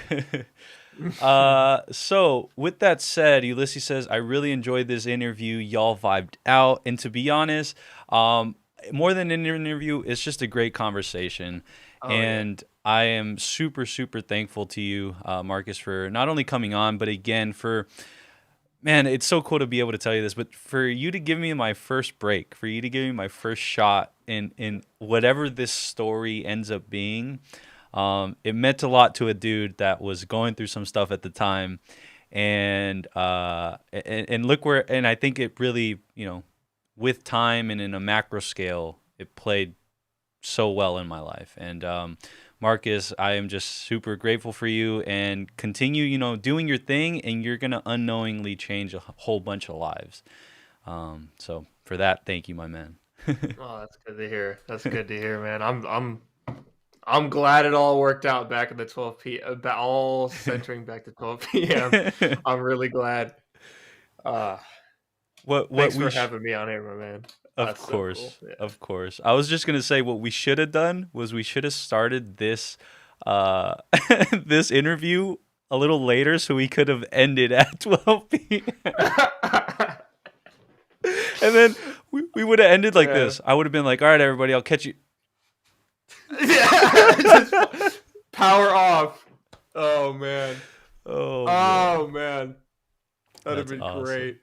So with that said, Ulysses says, I really enjoyed this interview. Y'all vibed out. And to be honest, more than an interview, it's just a great conversation. And I am super, super thankful to you, Marcus, for not only coming on, but again, man, it's so cool to be able to tell you this, but for you to give me my first break, for you to give me my first shot in whatever this story ends up being, it meant a lot to a dude that was going through some stuff at the time. And look where, and I think it really, with time and in a macro scale, it played so well in my life. And Marcus, I am just super grateful for you, and continue, doing your thing, and you're going to unknowingly change a whole bunch of lives. So for that, thank you, my man. Oh, that's good to hear. That's good to hear, man. I'm glad it all worked out back in the 12 p.m. All centering back to 12 p.m. I'm really glad. Thanks for having me on here, my man. Of course, so cool. Yeah. Of course. I was just gonna say what we should have done was we should have started this this interview a little later so we could have ended at 12 p.m. And then we would have ended like this. I would have been like, all right, everybody, I'll catch you. Just power off. Oh man. Oh man. That'd have been awesome. Great.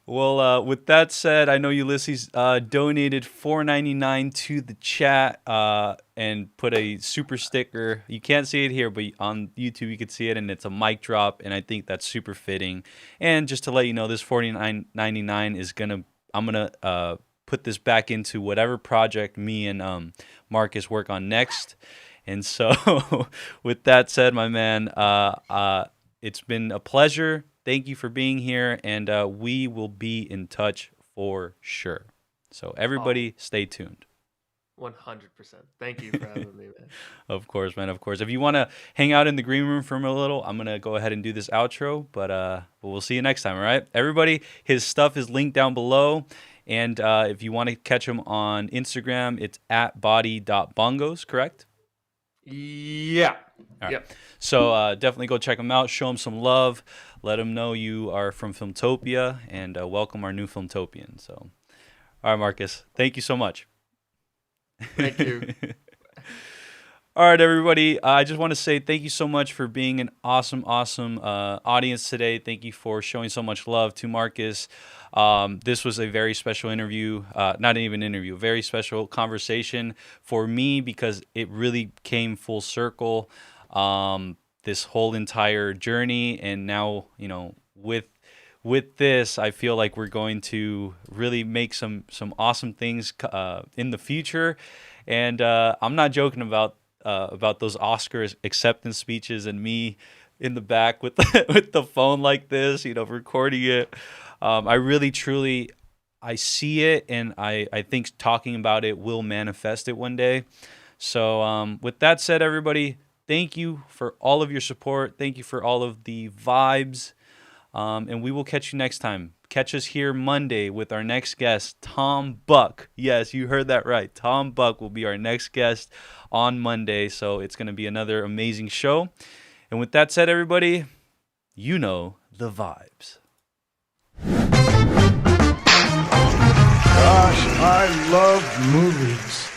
Well, with that said, I know Ulysses donated $4.99 to the chat and put a super sticker. You can't see it here, but on YouTube you can see it, and it's a mic drop, and I think that's super fitting. And just to let you know, this $49.99 is I'm gonna put this back into whatever project me and Marcus work on next. And so, with that said, my man, it's been a pleasure. Thank you for being here, and we will be in touch for sure. So everybody, stay tuned. 100%. Thank you for having me, man. Of course, man. Of course. If you want to hang out in the green room for a little, I'm gonna go ahead and do this outro. But we'll see you next time. All right, everybody. His stuff is linked down below, and if you want to catch him on Instagram, it's at body.bongos. Correct? Yeah. All right. Yep. So definitely go check him out. Show him some love. Let him know you are from Filmtopia, and welcome our new Filmtopian. So, all right, Marcus, thank you so much. Thank you. All right, everybody. I just want to say thank you so much for being an awesome audience today. Thank you for showing so much love to Marcus. This was a very special interview, not even interview, a very special conversation for me because it really came full circle. This whole entire journey, and now with this, I feel like we're going to really make some awesome things in the future. And I'm not joking about those Oscars acceptance speeches and me in the back with with the phone like this, recording it. I really truly I see it, and I think talking about it will manifest it one day. So with that said, everybody, thank you for all of your support. Thank you for all of the vibes. And we will catch you next time. Catch us here Monday with our next guest, Tom Buck. Yes, you heard that right. Tom Buck will be our next guest on Monday. So it's going to be another amazing show. And with that said, everybody, you know the vibes. Gosh, I love movies.